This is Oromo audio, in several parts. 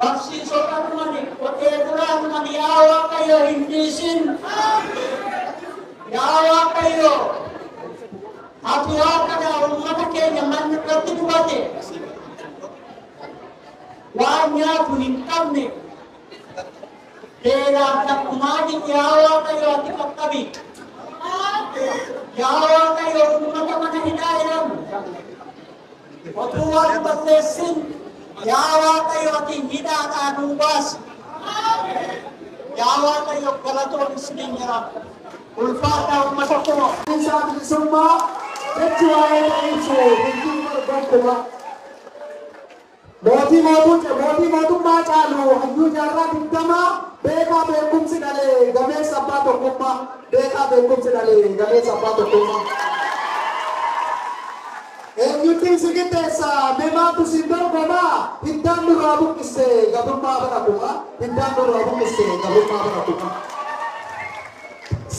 Barsiisota mani, qotee bulaan mani yaa Waaqayyo hin dhiisin. Yaa Waaqayyo, ati Waaqadha uummata keenya manni irratti dubate. Waan nyaatu hin qabne. Beelaaf takkumaatiin yaa Waaqayyo ati qaqqabi. Yaa Waaqayyo uummata mana hidhaa jedhamu. Otuu waan balleessin. Yaa Waaqayyo ati hidhaadhaa nuu baasi. Yaa Waaqayyo galatoon isiniin jira. Ulfaataa uummata koo. Isaa bilisummaa jechi waa'ee ta'insu hunduu barbaachisa. Mootii mootummaa caalu hayyuu jaarraa digdamaa beekaa beekumsi dhalee gameessa abbaa tokkummaa. Beekaa beekumsi dhalee gameessa abbaa tokkummaa. Eenyutiin si qixxeessa meemaatu si dorgomaa hiddaan nurraa buqqiste gabrummaa bara kuma hiddaan nurraa buqqiste gabrummaa bara kuma.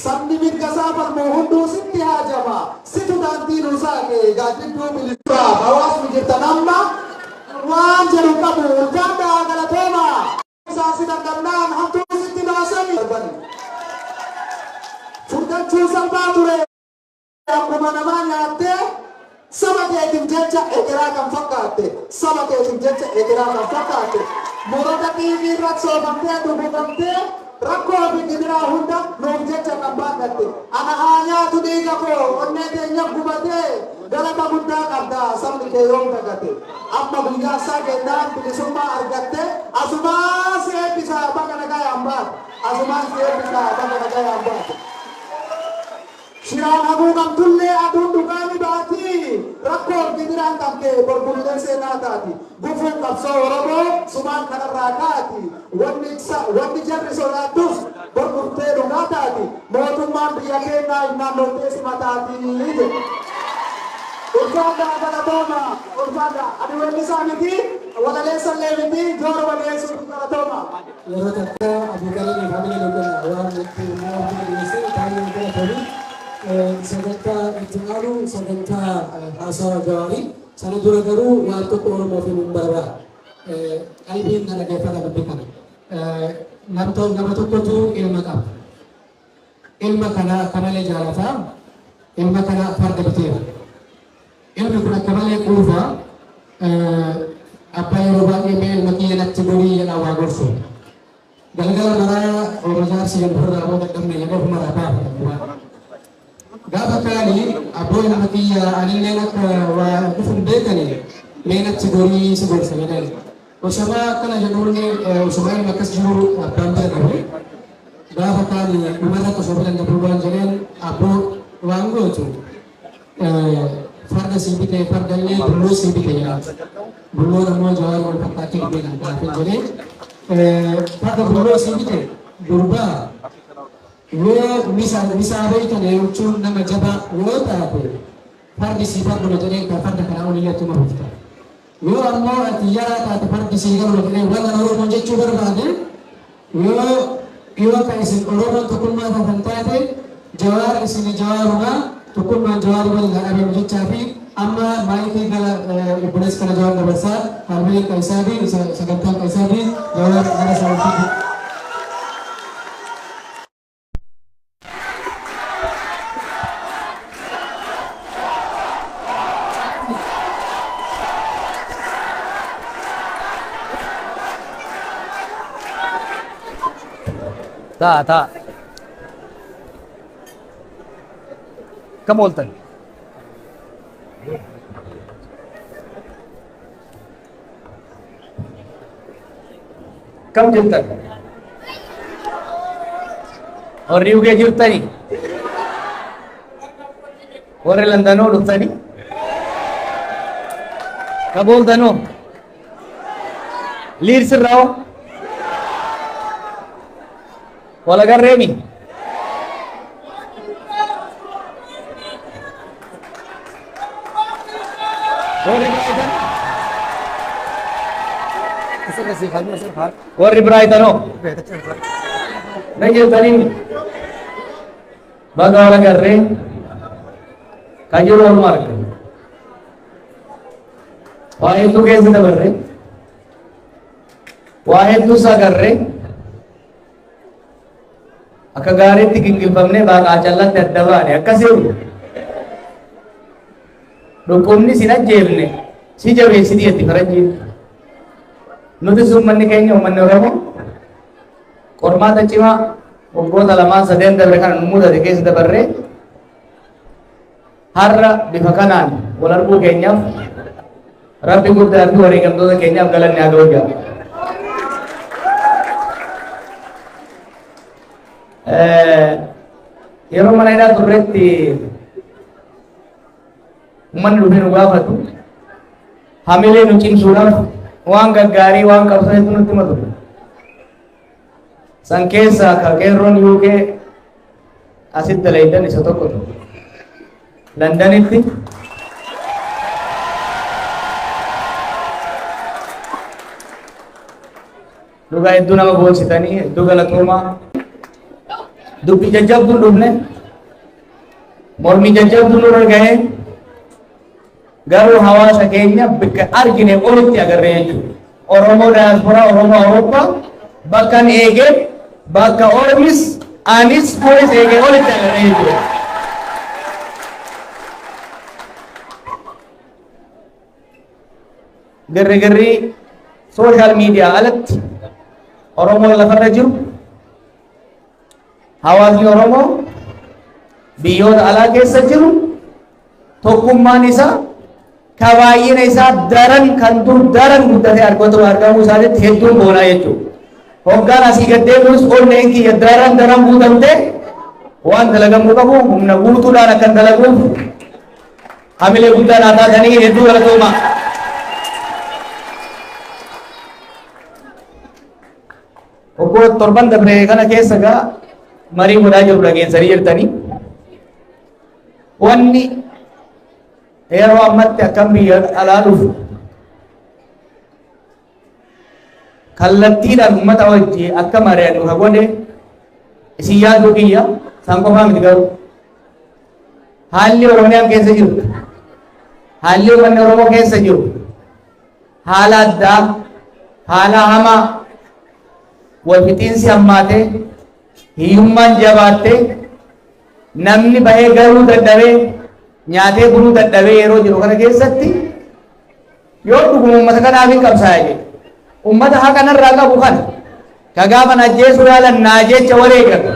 Sabni mirga isaa falmuu hunduu sitti haajama situ daandii nuu saaqe gaaddidduu bilisummaa hawaasni jirtan amma waan jedhu qabu ulfaadhaa galatooma. Isaa si dandannaan hamtuu sitti baasanii darbani. Furdachuu salphaa ture akkuma namaa nyaattee. Saba keetiin jecha ekeraa kan fakkaate saba keetiin jecha ekeraa kan fakkaate morota dhiigii irratti soofamtee dubbifamtee rakkoo fi gidiraa hunda nuuf jecha kan baadhatte ana haa nyaatu dhiiga koo onnee keenya gubatee galata guddaa qabda sabni kee yoom dagate amma guyyaa isaa kennaan bilisummaa argatte asumaan si eebbisaa bakka nagayaan baate asumaan si eebbisaa bakka nagayaan baate. Shiraan haguugam tullee aduun dhugaani baati rakkoon gidiraan qabdee borbullee seenaa taati gufuun qabsoo Oromoo sumaan kanarraa kaati wanni jarri sodaattus borbultee dhugaa taati mootummaan biyya keenyaa innaan loltees mataatii jedhe. Ulfaadhaa galatooma ulfaadhaa ani weellisaa miti walaleessallee miti joora waleessuutu galatooma. Yeroo takka abuugalanii famila lollanna waan itti mootummaa dhiyeessee taa'anii galatanii sagantaa itti aanu sagantaa haasawa Jawaarii sana dura garuu waan tokko Oromoo fi mumbarraa qalbiin na dhaggeeffata dubbi kana. Nama tokkotu ilma qaba. Ilma kana malee jaalataa ilma kana farda biteera. Ilmi kun akka malee quufa abbaa yeroo baay'ee mee ilma kiyya natti godhii jedhaa waa gorsu. Galgala maraa Oromojaarsi jedhu irraa booda dhabne jedhee ofumarraa baafata. Gaafa kaanii abboon ilma kiyya anilleen akka waa dhufuun beekanii mee natti godhii si gorsa jedhani. Osoma akkana jedhuun osoma ilma akkas jiru abbaan bira qabu. Gaafa kaanii dhumarra osoo bilan dhabuu waan jedheen abboo waan gootu farda sii bitee farda illee bulloo sii bitee jedha. Bulloon ammoo Jawaar wal fakkaattii dhibbeedhaan gaafin jedhee farda bulloo sii bitee gurbaa yoo misaa beektan jechuun nama jabaa yoo taate fardi sii farduma jedhee kan farda kanaa oliyyattu marufta. Yoo ammoo ati yaraa taate fardi sii garuu jedhee waan Oromoon jechuu barbaade yoo kan isin Oromoon tokkummaa taatan taate Jawaar isin Jawaarumaa tokkummaan Jawaar waliin dhaabame jechaa fi amma maayikii gara obboleessa kana Jawaar dabarsaa harmee Qaisaa fi sagantaa Qaisaa fi Jawaar gara saawwatii. Ta. Kam ooltan? Kam jirtan? Warri ugee jirtani? Warri Landanoo dhuftani? Kam ooltanoo? Liirsirraa wala garreemi? Warri Brightonoo na jirtaniin baga wala garree kan jiru walumaa argame waa hedduu keessa dabarre waa hedduu sagarre akka gaariitti gingilfamnee baaqaa callatti adda baane akkasii dhukkubni sin ajjeefne si jabeessitii itti faranjiin nuti sun manni keenya uummanni Oromoo qormaata cimaa waggoota lamaan sadeen darbe kana nu mudate keessa dabarree har'a bifa kanaan wal arguu keenyaaf rabbi guddaa fi wareegamtoota keenyaaf galanni haa ga'u jaa. Yeroo mana hidhaa turreetti uummanni dhufee nu gaafatu hamilee nu cimsuudhaaf waan gaggaarii waan qabsaa'etu nutti himatu. San keessaa ka qeerroon UK asitti dalayidan isa tokko ture. Londanitti dhugaa hedduu nama boonsitanii hedduu galatoomaa dubbi jajjabduun dhufne mormi jajjabduun nurra gahee garuu hawaasa keenya bakka argine olitti agarree jechuudha. Oromoo diasporaa Oromoo Awurooppaa bakkan eegee bakka Oromis anis kunis eegee olitti agarree jechuudha. Girri social media alatti Oromoo lafarra jiru hawaasni Oromoo biyyoota alaa keessa jiru tokkummaan isaa kabaayina isaa daran kan dur daran guddate argamu isaanitti hedduun boonaa jechuudha. Hoggaan asii gaddeebius onneen kiyya daran guutamte waan dalagamuu qabu humna guutuudhaan akkan dalaguuf hamilee guddaan haa taatanii hedduu galatooma. Oggoo torban dabre kana keessa gaa marii godhaa jiru dhageessanii jirtanii wanni yeroo ammatti akkam biyya alaa dhufu kallattiidhaan uummata wajji akka mari'annu ha godhe isin yaaduu kiyya san qofaa miti garuu haalli Oromiyaan keessa jiru haalli uummanni Oromoo keessa jiru haala addaa haala hamaa walfixiinsi hammaatee hiyyummaan jabaattee namni bahee garuu dadhabee nyaatee buluu dadhabee yeroo jiru kana keessatti yoo dhuguma uummata kanaaf hin qabsaa'e jedhe uummata haa kanarraa qabu kana ka gaafan ajjeesuu yaalan naa jecha wareegame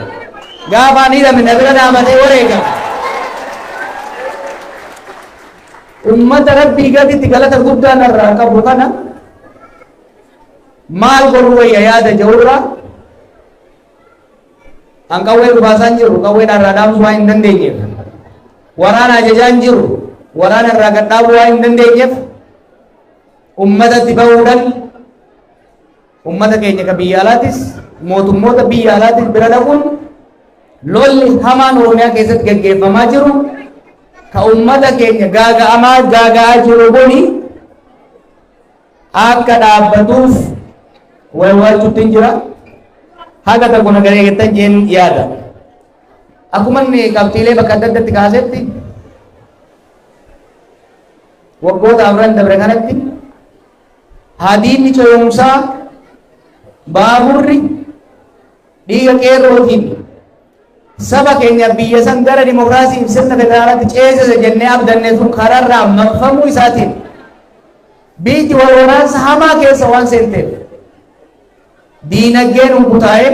gaafaan hidhame na bira dhaabatee wareegame uummata rabbii gaditti galata guddaa narraa qabu kana maal godhu wayya yaada jawurraa an qawwee dhufaasaan jiru qawween irraa dhaamsuu waan hin dandeenyeef waraana ajajaan jiru waraana irraa gadhaabuu waan hin dandeenyeef ummatatti bahuudhaan ummata keenya ka biyya alaatis mootummoota biyya alaatis bira dhaquun lolli hamaan Oromiyaa keessatti gaggeeffamaa jiru ka ummata keenya gaaga'aa jiru kuni akka dhaabbatuuf walwalchuutti hin jira haga takko nagaree gettan jeen yaada akkuma inni qabxiilee bakka adda addatti kaasetti waggoota afran dabre kanatti hadiinni coyomsaa baaburri dhiiga qeerrootiin saba keenya biyya san gara dimokiraasiif sirna federaalaatti ceesise jennee abdanne sun kararraa maqfamuu isaatiin biyyi wal waraansa hamaa keessa waan seenteef diinagdeen unkutaa'ee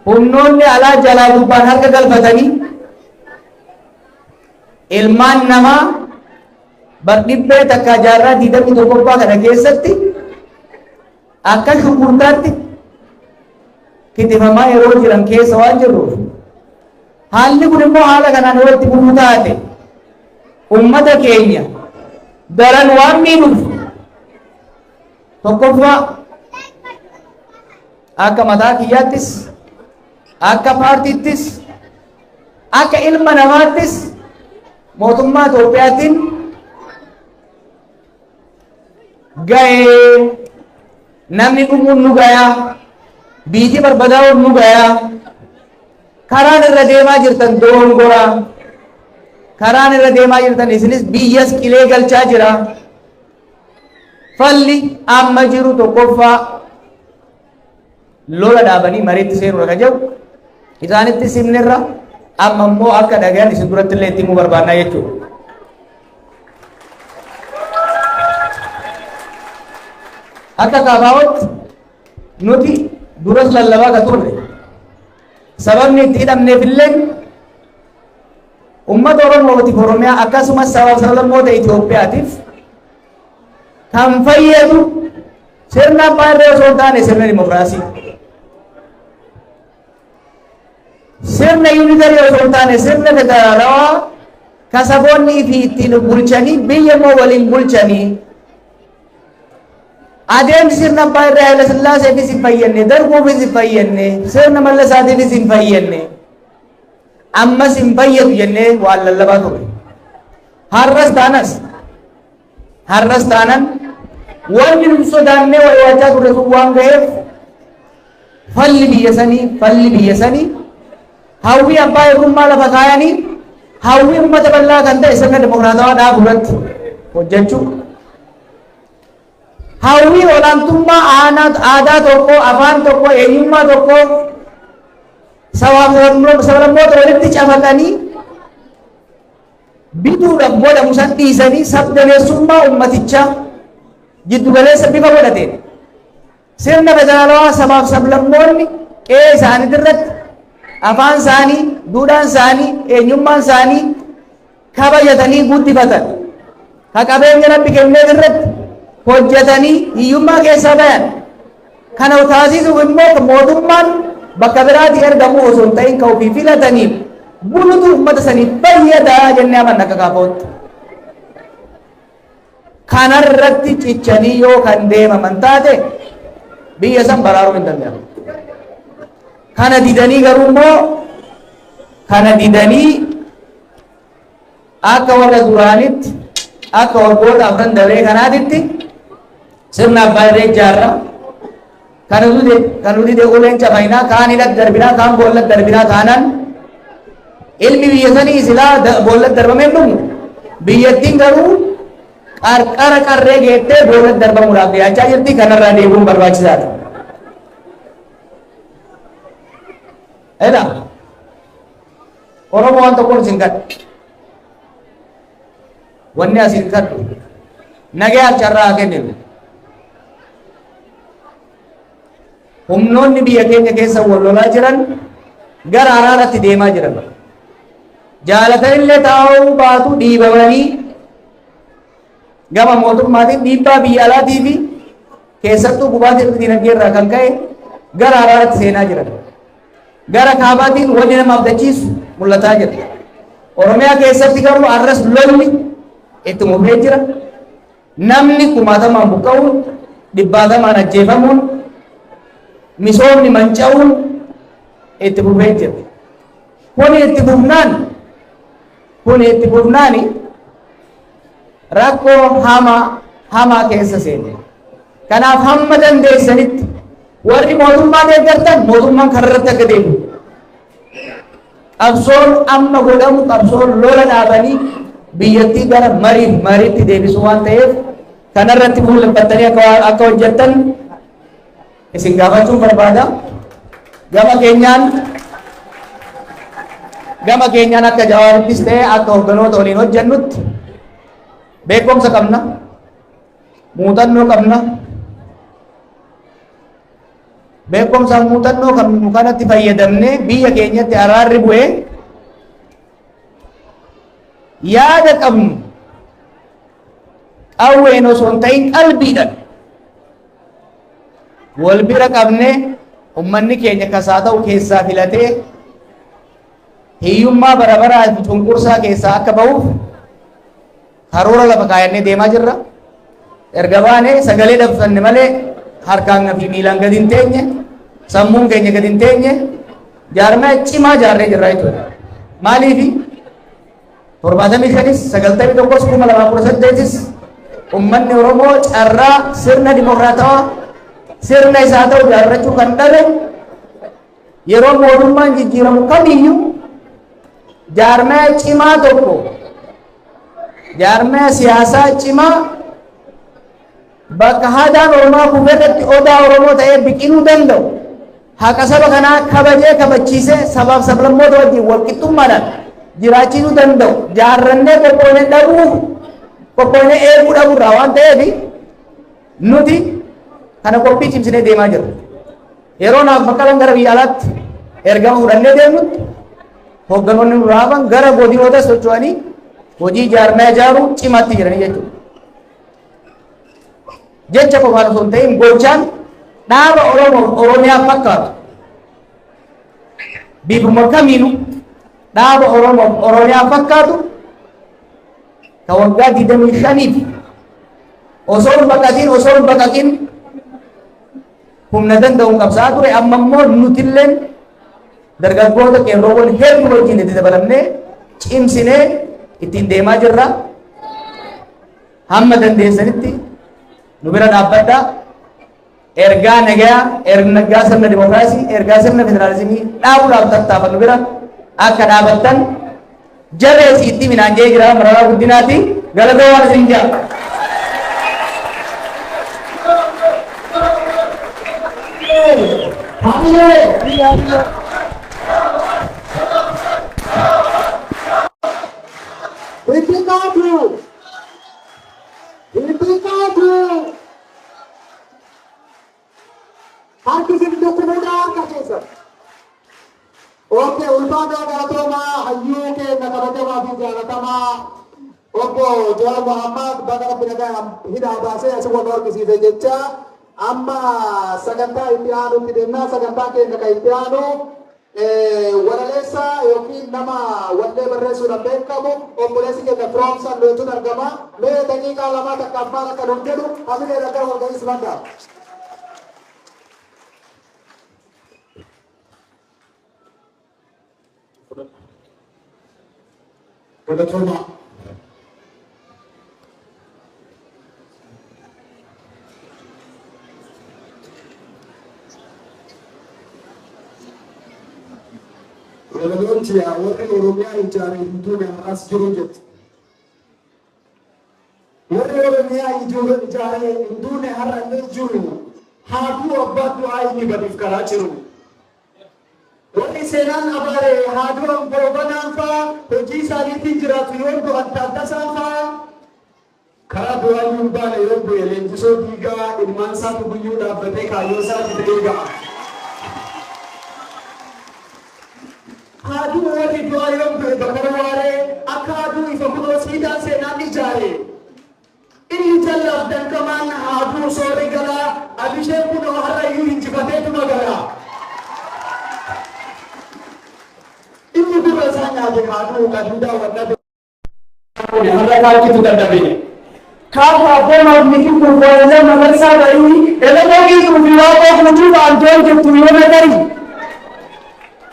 humnoonni alaa jalaa gubbaan harka galfatanii ilmaan namaa bar dhibbee takka jaarraa 21ffaa kana keessatti akka shukkurtaatti kitifamaa yeroo jiran keessa waan jirruuf haalli kun immoo haala kanaan walitti buluu taate ummata keenya daran waan miidhuuf tokkoffaa akka mataa kiyyaattis akka paartiittis akka ilma namaattis mootummaa Itoophiyaatiin ga'ee namni dhumuun nu gayaa biitii barbadaa'uun nu gayaa karaan irra deemaa jirtan doongoraa karaan irra deemaa jirtan isinis biyyas qilee galchaa jira falli amma jiru tokkoffaa lola dhaabanii mariitti seenuu dhaga jiru isaanitti simnerra amma immoo akka dhagaan isin duratti illee itti himuu barbaannaa jechuudha. Akka kaafaa'ootti nuti duras lallabaa ka turre sababni itti hidhamneef illee ummata Oromootiif Oromiyaa akkasumas sablammoota Itoophiyaatiif kan fayyadu sirna abbaa irree osoo hin taane sirna dimokiraasii, sirna yuunitarii osoo hin taane sirna federaalawaa ka saboonnii fi ittiin bulchanii biyya immoo waliin bulchanii adeemsi sirna abbaa irree Haayile Sillaaseefis hin fayyadne, darbuufis hin fayyadne, sirna Mallasaatiifis hin fayyadne, ammas hin fayyadu jennee waan lallabaa ture. Har'as taanan wanni nuti sodaannee wayiwaachaa turre sun waan ga'eef falli biyya sanii hawwii abbaa irrummaa lafa kaayanii hawwii uummata bal'aa kan ta'e sirna dimokiraatawaa dhaabu irratti hojjechuu, hawwii olaantummaa aadaa tokko, afaan tokko, eenyummaa tokko sablammoota walitti cafaqanii bituudhaaf godhamu san dhiisanii sabdaneessummaa ummatichaa jiddugaleessa bifa godhateen sirna federaalawaa sabaaf sablammoonni qe'ee isaanii irratti afaan isaanii, duudhaan isaanii, eenyummaan isaanii kabajatanii guddifatan ka qabeenya rabbi kenneef irratti hojjetanii hiyyummaa keessaa bayan kana taasisuuf immoo mootummaan bakka biraatti ergamu osoo hin ta'in ka ofii filataniif bulutu ummata saniif fayyadaa jennee amanna akka kaafootti. Kanarratti cichanii yoo kan deemaman taate biyya san baraaruu hin danda'amu. Kana didanii garuu immoo akka warra duraanitti akka waggoota afran dabree kanaatitti sirna abbaa irree ijaarra kan nuti uleen cafaynaa kaan hidhat darbinaa kaan boollat darbinaa taanaan ilmi biyya sanii silaa boollat darbamee dhumu biyyattiin garuu qarqara qarree geettee boollat darbamuudhaaf dhiyaachaa jirti. Kanarraa deebi'uun barbaachisaadha. Oromoo waan tokkoon isin kadhu wanni asin kadhu nagayaaf carraa kennitu. Humnoonni biyya keenya keessa wal lolaa jiran gara araaraatti deemaa jiran jaalatan illee taa'uu baatu dhiibamanii gama mootummaatiin dhiibbaa biyya alaatii fi keessattuu gubaatii dinagdee irraa kan ka'e gara araaraatti seenaa jiran. Gara kaabaatiin wanni nama abdachiisu mul'ataa jira. Oromiyaa keessatti garuu arras lolli itti mufee jira. Namni kumaatamaan buqqa'uun, dhibbaatamaan ajjeefamuun, misoomni manca'uun itti mufee jira. Kuni itti fufnaani rakkoo hamaa keessa seene. Kanaaf hamma dandeessanitti warri mootummaa deeggartan mootummaan kanarratti akka deemu qabsoon amma godhamu qabsoon lola dhaabanii biyyattii gara mariitti deebisu waan ta'eef kanarratti fuulleffattanii akka hojjettan isin gaafachuun barbaada. Gama keenyaan akka Jawaarittis ta'e akka hogganoota waliin hojjennutti beekumsa qabna, muuxannoo qabna. Beekumsaan muuxannoo kanatti fayyadamne biyya keenyatti araarri bu'ee yaada qabnu qawween osoo hin ta'in qalbiidhaan wal bira qabne ummanni keenya kasaa ta'u keessaa filatee hiyyummaa bara baraa cunqursaa keessaa akka ba'uuf karoora lafa kaayannee deemaa jirra. Erga baanee sagalee dabsanne malee harkaan fi miilaan gadi hin teenye, sammuun keenya gadi hin teenye, jaarmaa cimaa jaarree jirra jechuudha. Maaliif 75 91 2018 ummanni Oromoo carraa sirna dimokiraatawaa sirna isaa ta'u jaarrachuu kan dhabe yeroo mootummaan jijjiiramu kamiyyuu jaarmaa cimaa tokko jaarmaa siyaasaa cimaa bakka haadaan Oromoo kuufeetti odaa Oromoo ta'ee biqiluu danda'u haqa saba kanaa kabajee kabachiisee sabaaf sablammoota wajjin walqixxummaadhaan jiraachisuu danda'u jaarrannee qophoonee dhabuu qophoonee eeguu dhabuurraa waan ta'eef nuti kana qophii cimsinee deemaa jirra. Yeroo naaf bakka gara biyya alaatti ergama fudhannee deemnutti hoogganoonni nu raafan gara godinoota socho'anii hojii jaarmaa ijaaruu cimaatti jiranii jechuudha. Jecha qofaan osoo hin ta'in gochaan dhaaba Oromiyaa fakkaatu bifuma kamiinuu dhaaba Oromiyaa fakkaatu ka waggaa 25 osoo hin baqatin humna danda'uun qabsaa ture. Amma immoo nutilleen dargaggoota qeerroowwan hedduu wajjin itti dabalamnee cimsinee ittiin deemaa jirra. Hamma dandeessanitti nu bira dhaabbadhaa. Ergaa nagayaa, ergaa sirna dimokiraasii, ergaa sirna federaalizimii dhaabuudhaaf tattaaffan nu bira akka dhaabattan jabeessi itti minaan jee jira. Mararaa Guddinaati. Galatoo waan isin jaa. Oke, ulfada galatoma hayyuu keenya kabajamaa fi jaalatamaa obbo Jawaar Mohammad bakka rabbina hidhaa baasee asii wal argisiise jecha amma sagantaa itti aanutti deemnaa. Sagantaa keenya kan itti aanu walaleessa yookiin nama wallee barreessuudhaan beekamu obboleessi keenya Firoomsaan Lootuun argama. Mee daqiiqaa lamaa takka abbaan akka nuuf jedhu hamilee dhagaa walga'ii simandaa. Galatoma. Walaloonti warri Oromiyaa ijaare hinduune as jiru jettu. Warri Oromiyaa ijaare hinduune har'a illee jiru haaduu abbaa du'aa inni gadiif karaa jiru. Warri seenaan abaare haaduu boobanaan fa'aa hojii isaaniitiin jiraatu yoo du'an Taaddasaa fa'aa karaa du'aa hin baane yoo bu'e leenjisoo diigaa ilmaan isaatu guyyuu dhaabbatee kaayyoo isaatti ta'ee ga'a. Haaduu warri du'aa yoo bu'e bakka waaree akka haaduu ifa kunoo siidaan seenaan ijaare. Inni jallaaf dankamaan haaduu soorri galaa abisheen kunoo har'a iyyuu injifateetuma galaa. Ini juga sangat diharu kadunda warna harga kaki itu dan dari kalau apa mau bikin perbuatan madrasah dari elok itu bilawa kuju anjol ke tujuan dari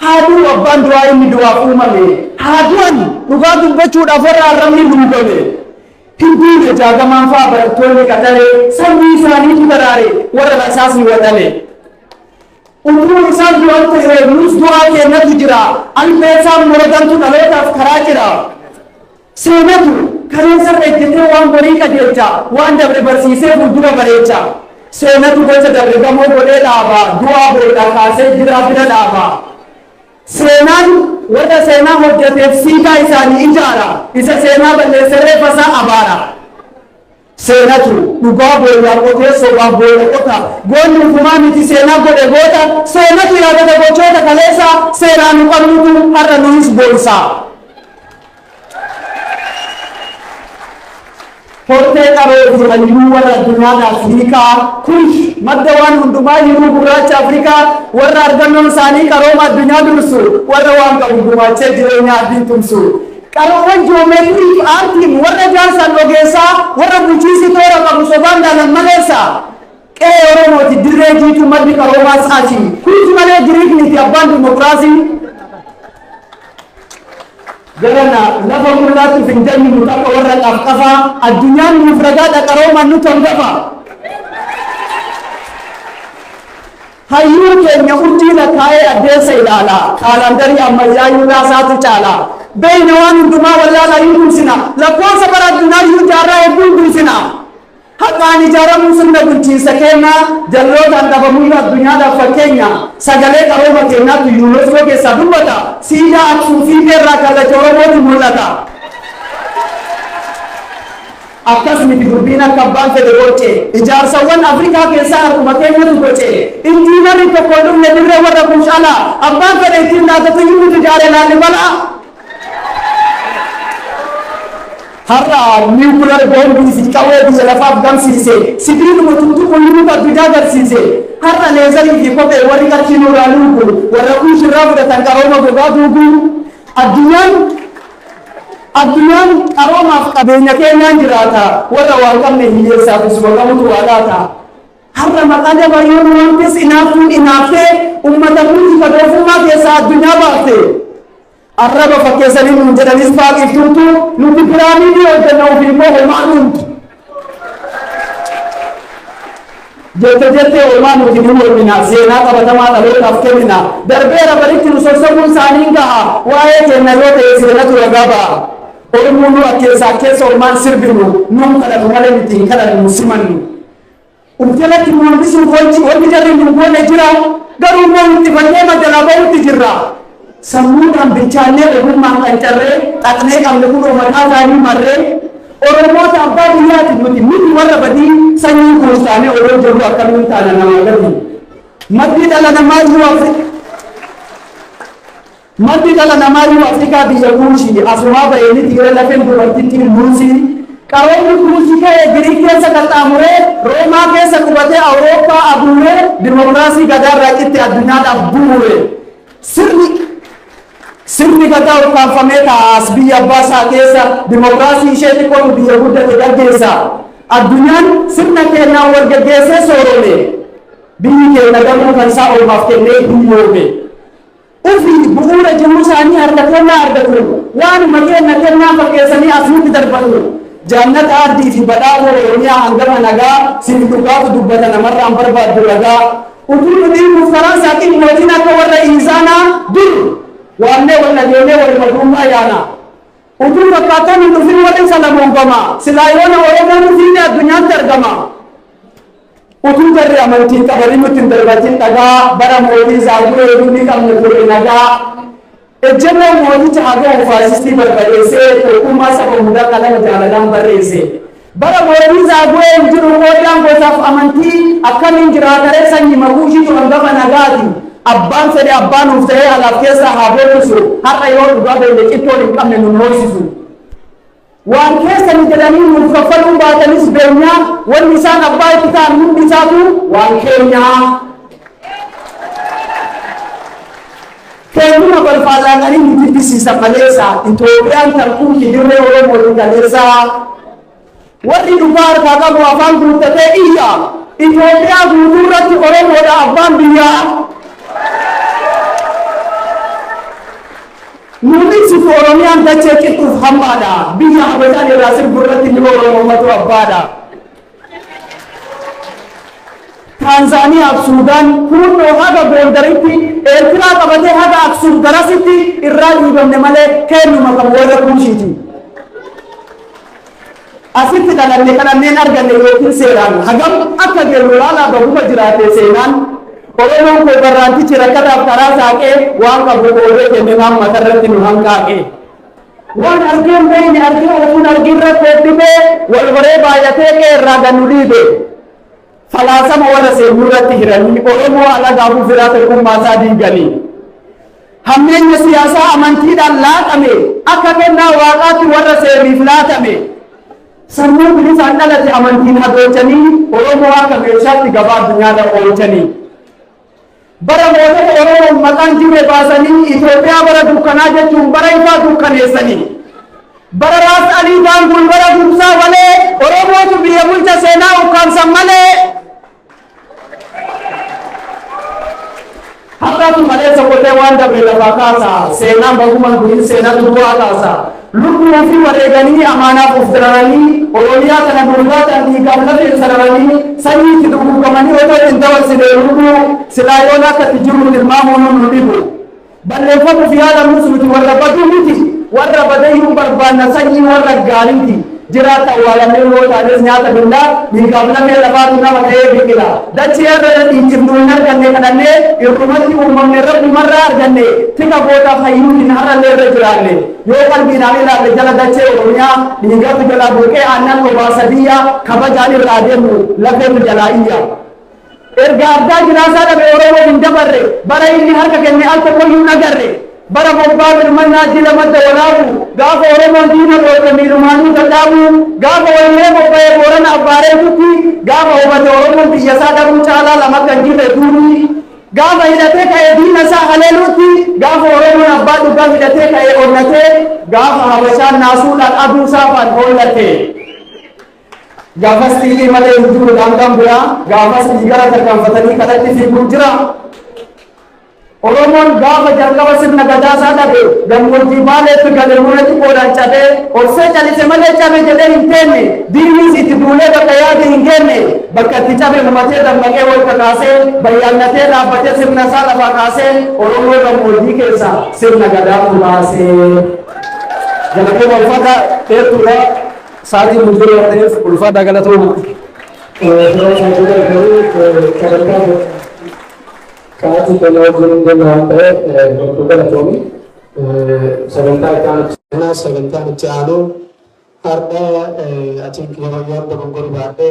hadu abban dua ini dua umane haduan bukan tu becut afara ramli bukone tidur jaga manfaat bertolak katare sambil sani tu berare warna asasi wadane. Untuk insan jual terus nus dua ke nak jira, anpesa muradan tu nalar taf kerajira. Sehingga tu kalian sampai jatuh wang beri kajelca, wang dapat bersih berdua bereca. Sehingga tu kalau dapat kamu boleh laba, dua boleh kasih jira tidak laba. Sehingga wajah sehingga hujat sika isani injara, isa sehingga boleh sere pasang abara. Sehingga tu lupa boleh aku soba boleh kota. Gon rumah miti sehingga boleh kota. Sehingga tu yang ada bocor tak kalesa. Sehingga lupa itu ada nulis bolsa. Porte karo di luar dunia Afrika. Kush madawan untuk maju bukan Afrika. Warna arganon sani karo mad dunia dursu. Warna wang kau bukan cedera di tumsu. Kalau orang geometri arti warna jasa logesa warna buci situ orang kamu soban dalam Malaysia. Orang mau direct itu mandi kalau mas aci. Kuis mana direct ni tiap bantu demokrasi. Karena lapa mula tu finjam ni muka warna afkafa. Adunya ni fragada kalau manu tanggafa. Hayu kenya uji la kaya adesa ilala. Kalam dari amajayu la satu cala. Bainawan duma wala la yusina la kwanza bara dunia yujara ebul dusina haqaan ijaaramuun sirna bulchiinsa keenya jalloota dhabamuun addunyaadhaaf fakkeenya sagalee qarooma keenyaatu yuuneeskoo keessaa dubbata siidaa Aksum fiixeerraa kallacha Oromootu mul'ata. Akkasumatti dubbiin akka abbaan fedhe goche ijaarsawwan Afrikaa keessaa harkuma keenyatu goche injiinarri tokko dhumne dirree warra kunshala abbaan fedhe ittiin laatatu yuutu ijaare Laallibalaa. Har'a niwukilar boombii fi qawwee biyya lafaaf gamsiise sibiiluma tuttuqu nuuka addunyaa agarsiise har'a leezarii fi kophee warri qarshii nurraa luugu warra kuushirraa fudhatan qarooma gogaa duugu addunyaan qaroomaaf qabeenya keenyaan jiraata warra waan qabne hiyyeessaaf isuma qabutu waa laata. Har'a maqaa dabayyoon waantes inaaftuun inaaftee ummata hundi fadoofummaa keessaa addunyaa baafte. Arraba fakkeessanii nuun jedhanis faaqiftuutu nuti piraamiidii hojjenna ofii koo homaa nuuntu. Jettee olmaa nuti ni mormina seenaa qabatamaa dhalootaaf kennina darbeera baritti nu sossobuun isaanii gaha waa'ee keenya yoo ta'e seenatu ragaa ba'a. Oromoon nu akkeessa olmaan sirbinu nuun kadhatu malee nuti hin kadhannu simannu. Jalatti nu hambisuuf wanti jarri nu goone jira garuu immoo nuti fannee madalaa bahutti jirra. Sammuudhaan bilchaannee ogummaan qancarree xaqnee qabne kun mataa isaanii marree Oromoota abbaa biyyaati nuti warra badii sanyii kuusaanee odoo jirru akkamiin taana namaa gadi. Maddi dhala namaayyuu Afrikaa biyya kuushii asumaa ba'eenii dhiira lafeen dubartittiin luusii qaroonni kuushii ka'ee Giriik keessa qaxxaamuree Roomaa keessa qubatee Awurooppaa abuuree dimokiraasii gadaarraa qitti addunyaadhaaf bu'uure. Sirni gadaa ukkaanfamee taa'as biyya abbaasaa keessa dimokiraasii ishee xiqqootu biyya guddate gaggeessa. Addunyaan sirna keenyaan wal gaggeessee soorome. Biyyi keenya gamuu kan isaa olmaaf kennee hiyyoome. Ofii bu'uura jiruu isaanii harka kennaa argatu. Waanuma keenya kennaa fakkeessanii asitti darbatu. Jaannata ardii fi badhaadhoo Oromiyaa hangama nagaa siif dhugaatu dubbata namarraan barbaaddu ragaa. Utuu nuti karaa saaqiin mootiin akka warra Iisaanaa dur. Waanne wala deemee wal madummaa yaana. Utuu fakkaataan hin dhufin waliin salamuufama. Silaa yoona Oromoon dhufin addunyaatti argama. Utuu jarri amantiin qabanii nuti hin darbatin dhagaa bara mootii Zaaguree heduu ni qabne ture nagaa. Ejjennoo mooticha haga'u faasistii barbadeessee tokkummaa saba hundaa qalama jaalalaan barreesse. Bara mootii Zaaguree hin jiru qoodaan gosaaf amantii akkamiin jiraataree sanyii makuushitu hangafa nagaati. Abbaan fedhe abbaan nuuf ta'ee alaaf keessaa haa boonnisu har'a yoo dhugaa beekne qixxoon hin qabne nu hoosisu. Waan keessanii jedhanii nuuf kaffaluun baatanis beenyaa wanni isaan abbaa itti ta'an hundi isaatu waan keenyaa. Keenyuma balfaalaaqanii nu jibbisiisa maleessa Itoophiyaan tarkuun dirree Oromoo galeessa. Warri dhugaa harkaa qabu afaan guuttatee iyya Itoophiyaa guutuu irratti Oromoodha abbaan biyyaa. Nuti sifu Oromiyaan dachee qixxuuf hammaadha. Biyya Habashaan irraa sirbu irratti ni Oromoomatu abbaadha. Taanzaaniyaa fi Suudaan kunnoo haga Gondaritti Eertiraa qabatee haga Aksum garasitti irraa dhiibamne malee keenyuma qabu warra kuushiiti. Asitti dhalanne kadhanneen arganne yookiin seeraan hagam akka geellu laalaa bahuma jiraate seenaan. Oromoon koo barraantichi rakkataaf karaa saaqee waan qabu qoodee kenne hamma irratti nu hanqaaqee. Waan argeen beeyne argee ofuun argiirra koodhibee wal horee baay'atee qeerraa gannu dhiibe. Falaasama warra seenuu irratti hiranii Oromoo alagaafuu firaa tokkummaa isaa diiganii. Hammeenya siyaasaa amantiidhaan laaqame akka kennaa waaqaatti warra seeriif laatame. Sammuu bilisaan dhalate amantiin hadochanii Oromoo akka meeshaatti gabaa addunyaarra oolchanii. Bara mootota Oromoon maqaan jirre baasanii Itoophiyaa bara dukkanaa jechuun bara ifaa dukkaneessanii. Bara Raas Alii Daangul bara Gumsaa malee Oromootu biyya bulcha seenaa ukkaamsan malee. Har'aatu malee soqotee waan dabre lafaa kaasa. Seenaan bahuman guyin seenaa duwwaa kaasa. Lubbuu ofii wareeganii amaanaaf of dararanii Oromiyaa kana durbaataan dhiigaaf lafeen sararanii sanyii itti dhuguugamanii otoo hin dabarsine lubbuu silaa yoon akka itti jiru tilmaamuun nu dhibu. Balleeffamuuf yaadamus nuti warra baduu miti warra badayyuu barbaanna sanyii warra gaariiti. jiraata awwaalamee yoo taanes nyaata bindaa dhiigaaf lamee lafaatu nama ta'ee biqila dachee irra dhiichifnu hin arganne kadhannee irrumatti uumamne rabbumarraa arganne tika boodaaf hayyuutiin har'allee irra jiraanne yoo qalbiidhaan ilaalle jala dachee oromiyaa dhiigatu jala buqee aannan obaasa biyya kabajaan irraa deemu lafeetu jalaa iyya erga addaa jiraasaa dhabe oromoo hin dabarre bara inni harka kenne al tokkoyyuu nagarre bara bobbaa birmannaa jila madda walaabu gaafa oromoon diina dhoofte miidhumaanuu dadhaabu gaafa wallee bobba'ee boorana abbaareetutti gaafa hubate oromoon biyyasaa dhabuu caalaa lama kan jirre duuni gaafa hidhatee ka'ee diina isaa haleeluutti gaafa oromoon abbaa dhugaa hidhatee ka'ee onnatee gaafa habashaan naasuudhaan aduu saafaan hollate gaafas xiiqii malee hin jiru daangaan biraa gaafas dhiigara tarkaanfatanii kadhatti fiiguu jira oromoon gaafa jalqaba sirna gadaasaa dhabe gammoojjii baaleetti gale mura xiqqoodhaan cabee horsee calise malee cabe jedhee hin teenne diinnis itti duulee bakka yaade hin geenne bakka itti cabe humatee dammaqee wal kakaasee bayyaannatee dhaabbatee sirna isaa lafaa kaasee oromoo gammoojjii keessa sirna gadaatu baasee jalaqee walfata dheertuudha saatii mujjiree waan ta'eef ulfaataa galatooma. Kaati kalau belum sampai juga lagi sebentar kan sebentar jalu harga acing yang berongkor bade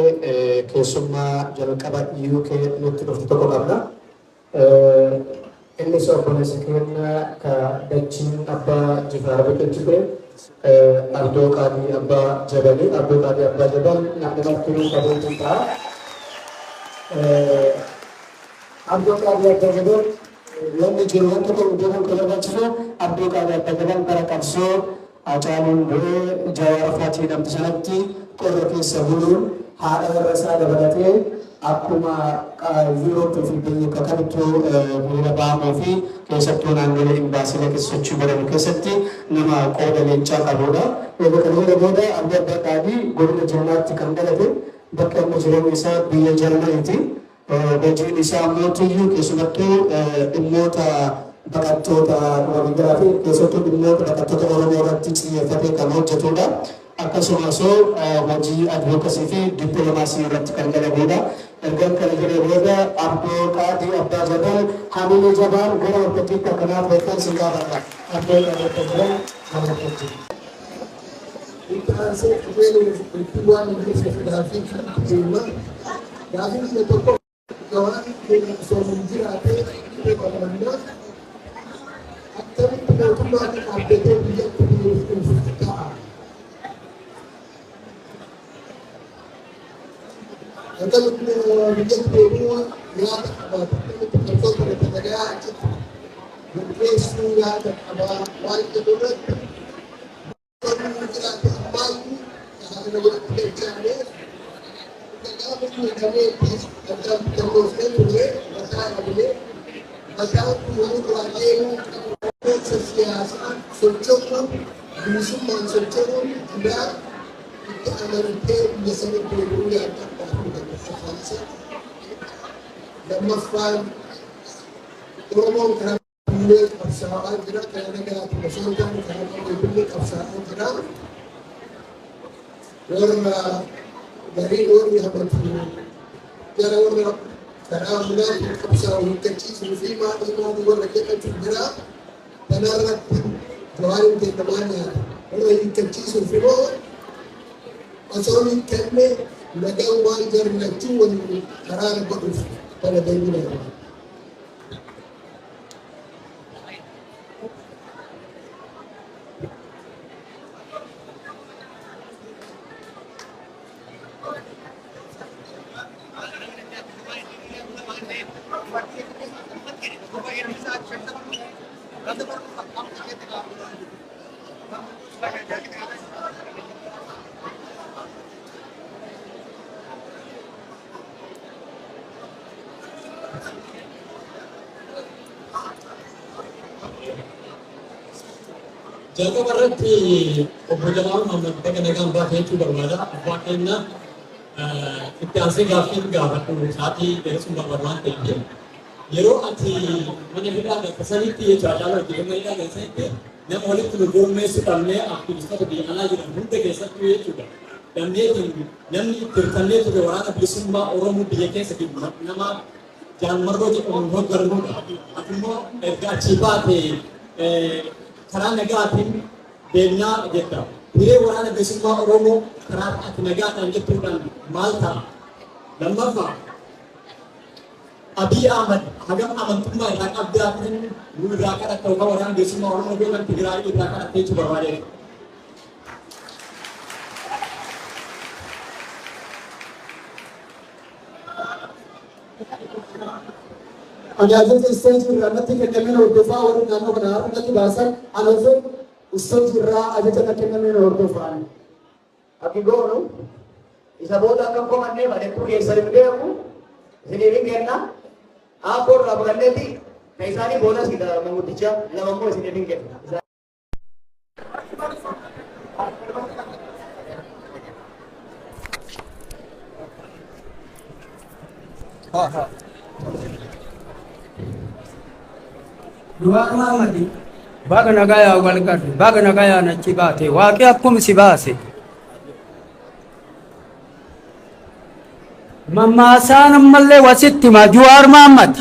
kesuma jalan kabat UK nuti dokter kolabna ini soalnya sekian ka dacin apa jika betul juga Ardo kami apa jabali Ardo kami apa jabal nak dengar turun kabel kita Abdul Qadir Tajabur yang dijurukan untuk hubungan kolaborasi Abdul Qadir Tajabur para kanso calon Jawa Fatih dan Tisanati kolokasi sebelum hari rasa dabatnya akuma Europe film kakak itu beberapa movie kesatuan anggota imbasi lagi suci barang kesati nama kode lenca kaboda lalu kedua kaboda Abdul Qadir guru Jamat Kandala itu bakal menjual misal biaya jalan itu Bajin isaa mootiyyuu keessumattuu dhimmoota baqattoota waliigalaa fi keessattuu dhimmoota baqattoota Oromoo irratti xiyyeeffatee kan hojjetudha. Akkasumas hojii advookasii fi dippiloomaasii irratti kan dalagudha. Ergaan kana jedhee booda Abdoo Qaadii Abbaa Jabal hamilee jabaan gara walqixxiitti akkanaaf beekan si gaafata. Abdoo Qaadii Abbaa Jabal hamilee. Intansi itti waan inni fedhaafi gaafiin tokko Kawan yang menjadi ada di mana aktor itu cuma ada dia punya kesukaan. Kalau dia punya ya apa kalau pada negara mungkin sudah ada wajib itu kalau kita tambah ada negara kerja dari orang yang berpikir cara orang cara mulai berusaha untuk kecil mati dua lagi juga dan orang keluarin ke temannya orang yang kecil asal ini kene lagang wajar nacuan cara bagus pada dirinya. Jaga berarti obrolan mana kita dengan bahasa itu bermula. Waktunya kita asing gafin gafat tu sahaja dari sumber bermula tinggi. Jero ati mana kita ada kesaniti ya jalan lagi kita ada kesaniti. Yang oleh tu gurme sekarang aktivitas di anak jadi muda kesat tu juga. namni tirtallee ture waraana bilisummaa Oromoo biyya keessatti nama jaanmarroo jedhamu hoggarmuudha. Ati immoo erga achii baate karaa nagaatiin deemnaa jetta. Hiree waraana bilisummaa Oromoo karaa ati nagaadhaan jettuudhaan maal ta'a? Lammaffaa Abiy Ahmed hagam amantummaa irraa qabdaatiin nu irraa kadhatta yookaan waraana bilisummaa Oromoo beekan Tigraay irraa kadhattee jechuu barbaadeera. Ani ajaja isteeji irraa natti kennameen hordofaa warri naannoo kana har'a natti baasan anaafin isteeji irraa ajaja natti kennameen hordofaan. Ati goonu isa booda akka komannee madaquu keessan hin beeku isiniif hin kenna aabboo irraa fudhanneeti kan isaanii boonas manguddicha lama immoo isiniif hin kenna. Dua Muhammadi baga nagaya walgadu baga nagaya na chibate waqi akkum sibase mamasan malle wasitti ma Juwar Muhammad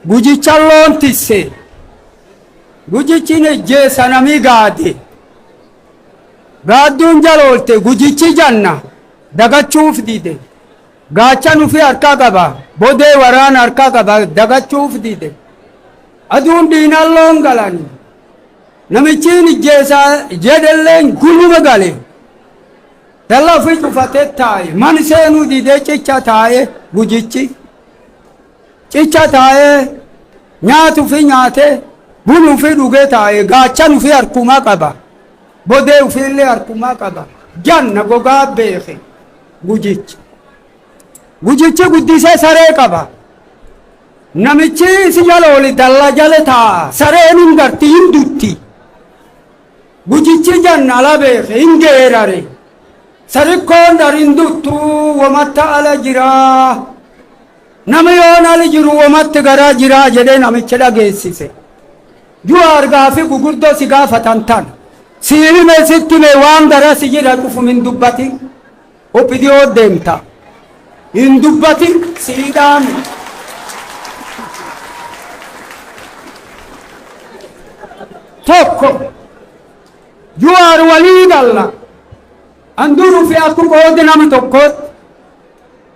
gujichallon tisse gujichine je sanami gade gadun jalolte gujichi janna dagachuuf dide gacha nufi harka qaba bode waraan harka qaba dagachuuf dide aduun diinalloon galani namichiin ijjeesa jedhelleen guluma gale dalla fi cufate taaye man seenu dide cicha taaye gujichi cicha taaye nyaatu fi nyaate bunu fi dhuge taaye gacha nufi harkuma qaba bode ufillee harkuma qaba janna gogaa beeke gujichi gujichi guddisee saree qaba namichi si jalooli dalla jale taa sareen hin garti hin dutti gujichi janna ala beeke hin geerare sarikkoon dar hin duttu wamatta ala jiraa nama yoon ala jiru wamatti garaa jiraa jedhee namicha dhageessise Juwar gaafi gugurdoo si gaafatan tan siilime sittime waan gara si jira dhufu min dubbati opidiyoo deemta in dubbati siidaan tokko Juwar walii galla anduru fi akku qoodi nama tokkotti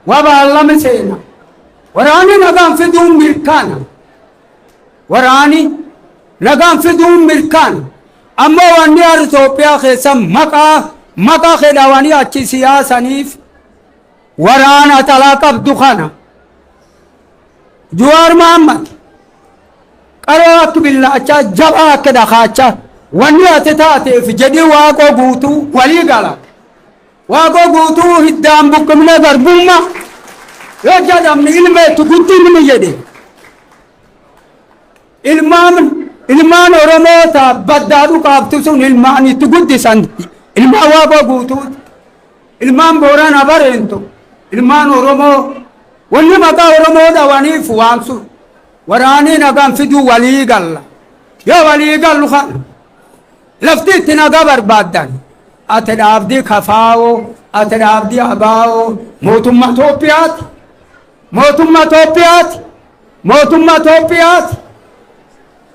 wabaallame seena waraani nagaan fiduun mirkaana waraani nagaan fiduun mirkaana ammoo wanni har Itoophiyaa keessa maqaa kedhawanii achi siyaasaniif waraana talaa qabdu kana Juwar Muhammad qaroo akka billaachaa jabaa akka dhakaachaa wanni ati taateef jedhii waaqoo guutuu walii gala waaqoo guutuu hiddaan buqqifne garbummaa yoo jedhamni ilmeetu guddinni jedhe ilmaan Oromoota baddaadhu qaabtu sun ilmaan itti guddisan ilmaan waaqoo guutuuti ilmaan Booranaa bareentu ilmaan Oromoo wanni maqaa Oromoo dhawaniif waamsu waraanii nagaan fiduu walii galla yoo walii gallu kan lafti itti nagaa barbaaddan ati dhaabdii kafaa'oo ati dhaabdii abaa'oo mootummaa Itoophiyaati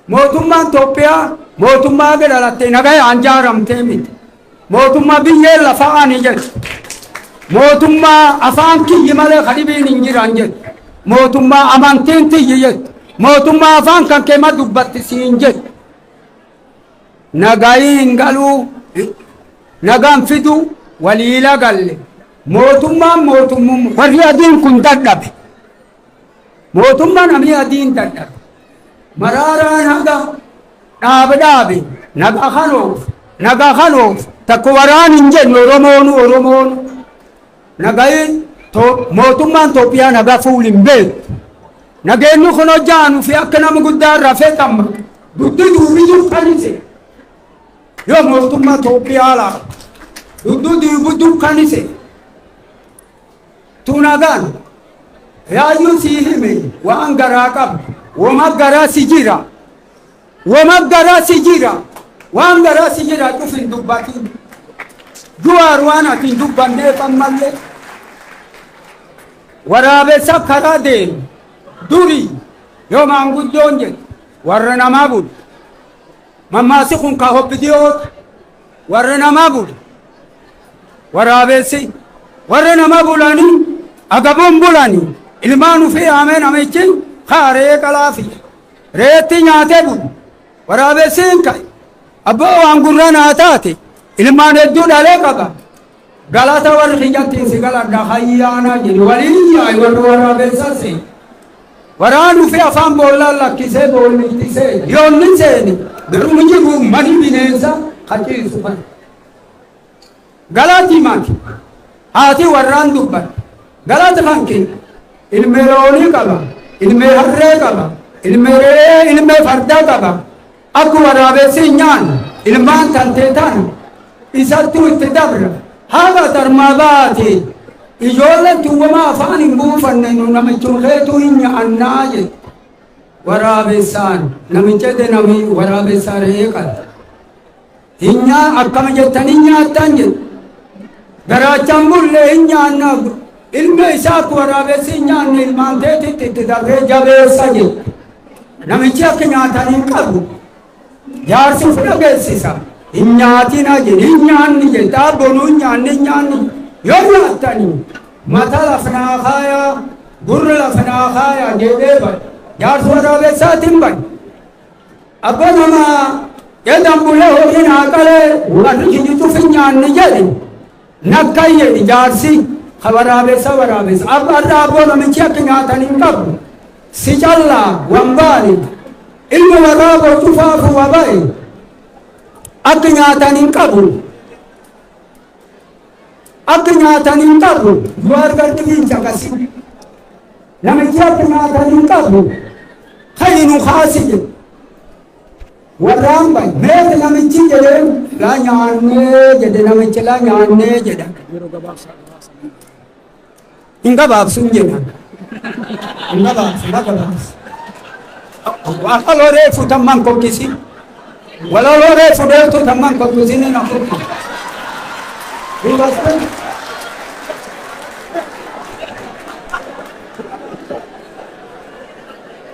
mootummaan Itoophiyaa mootummaa gadalattee nagayaan jaaramtee miti mootummaa biyyee lafa'anii jedhu mootummaa afaan kiyyi malee kadhibiin hin jiran jedhu mootummaa amantiin tiyyi jedhu mootummaa afaan kan keema dubbatti siin jedhu nagayiin galuu nagaan fiduu waliila galle mootummaan warri adiin kun dadhabe mootummaan amii adiin dadhabe maraaraan haga dhaabe nagaa kanoof takko waraan hin jennu Oromoon nagayin mootummaan Itoophiyaa nagaa fuul hin beektu nageenyu kun hojjaanu fi akka nama guddaan rafee tamma duddi duubi dukkanise yoo mootummaa Itoophiyaa laa duddu duubi dukkanise tunagaan yaayyuu sii hime waan garaa qabu wama garaa si jira waan garaa si jira dhuf hin dubbatin juwaar waan ati hin dubbanneef ammallee waraabessa karaa deemu durii yoo maanguddoon jedhe warra namaa bulu mammaasi kun ka hobbidiyoota warra namaa bulu waraabessi warra namaa bulanii agaboon bulanii ilmaan ufii haamee namichi kaaree qalaafi reetti nyaatee bulu waraabessiin ka'e abbaa waan gurra naa taate ilmaan hedduu dhalee qaba galata warri kiyyattiin si galadha hayyaana jedhu waliin yaa'e warra waraabessasi waraan ufii afaan boollaan lakkisee boolmittisee yoonni seeni garuu jiru mani bineensa haciisu kan galati mati haati warraan dubban galata kanke ilmee loonii qaba ilmee harree qaba ilmee re'ee ilmee fardaa qaba akka waraabessi nyaan ilmaan tanteetaan isattuu itti dabra haga tarmaa baate ijoolleen tuwwama afaan hin buufanne nu namichuuleetu hin nyaannaa jedhe waraabessaan namicha de nami waraabessaa re'ee qaba hinyaa akkama jettan hin nyaattan jedhe garaachaan bullee hin nyaannaa ilme isaa akka waraabessi hin nyaanne ilmaan teetitti itti dabree jabeessa jedhe namichi akka nyaatan hin qabu jaarsi uf dhageessisa hin nyaatina jedhe hin nyaanni jedhe xaabonuu hin nyaanni yoo nyaattanii mata lafnaa kaayaa gurra lafnaa kaayaa jedhee bade jaarsi waraabessaatiin bade abba namaa jedhan bulee horii naa qalee warri kiyyituuf hin nyaanni jedhe nakkan jedhi jaarsi ka waraabessa abba irraa abboo namichi akka nyaatan hin qabu si callaa wambaani ilma waraaboo cufaafu waba'e akka nyaatan hin qabu yoo argartifiin caqasi namichi akka nyaatan hin qabu haynu kaasi jedhe warraan bay meeti namichi jedheen la nyaannee jedhe namichi la nyaannee jedha hin gabaabsun jedha hin gabaabsu wakaloree futamman kokkisi walaloree fudeetu tamman kokkisini na kokki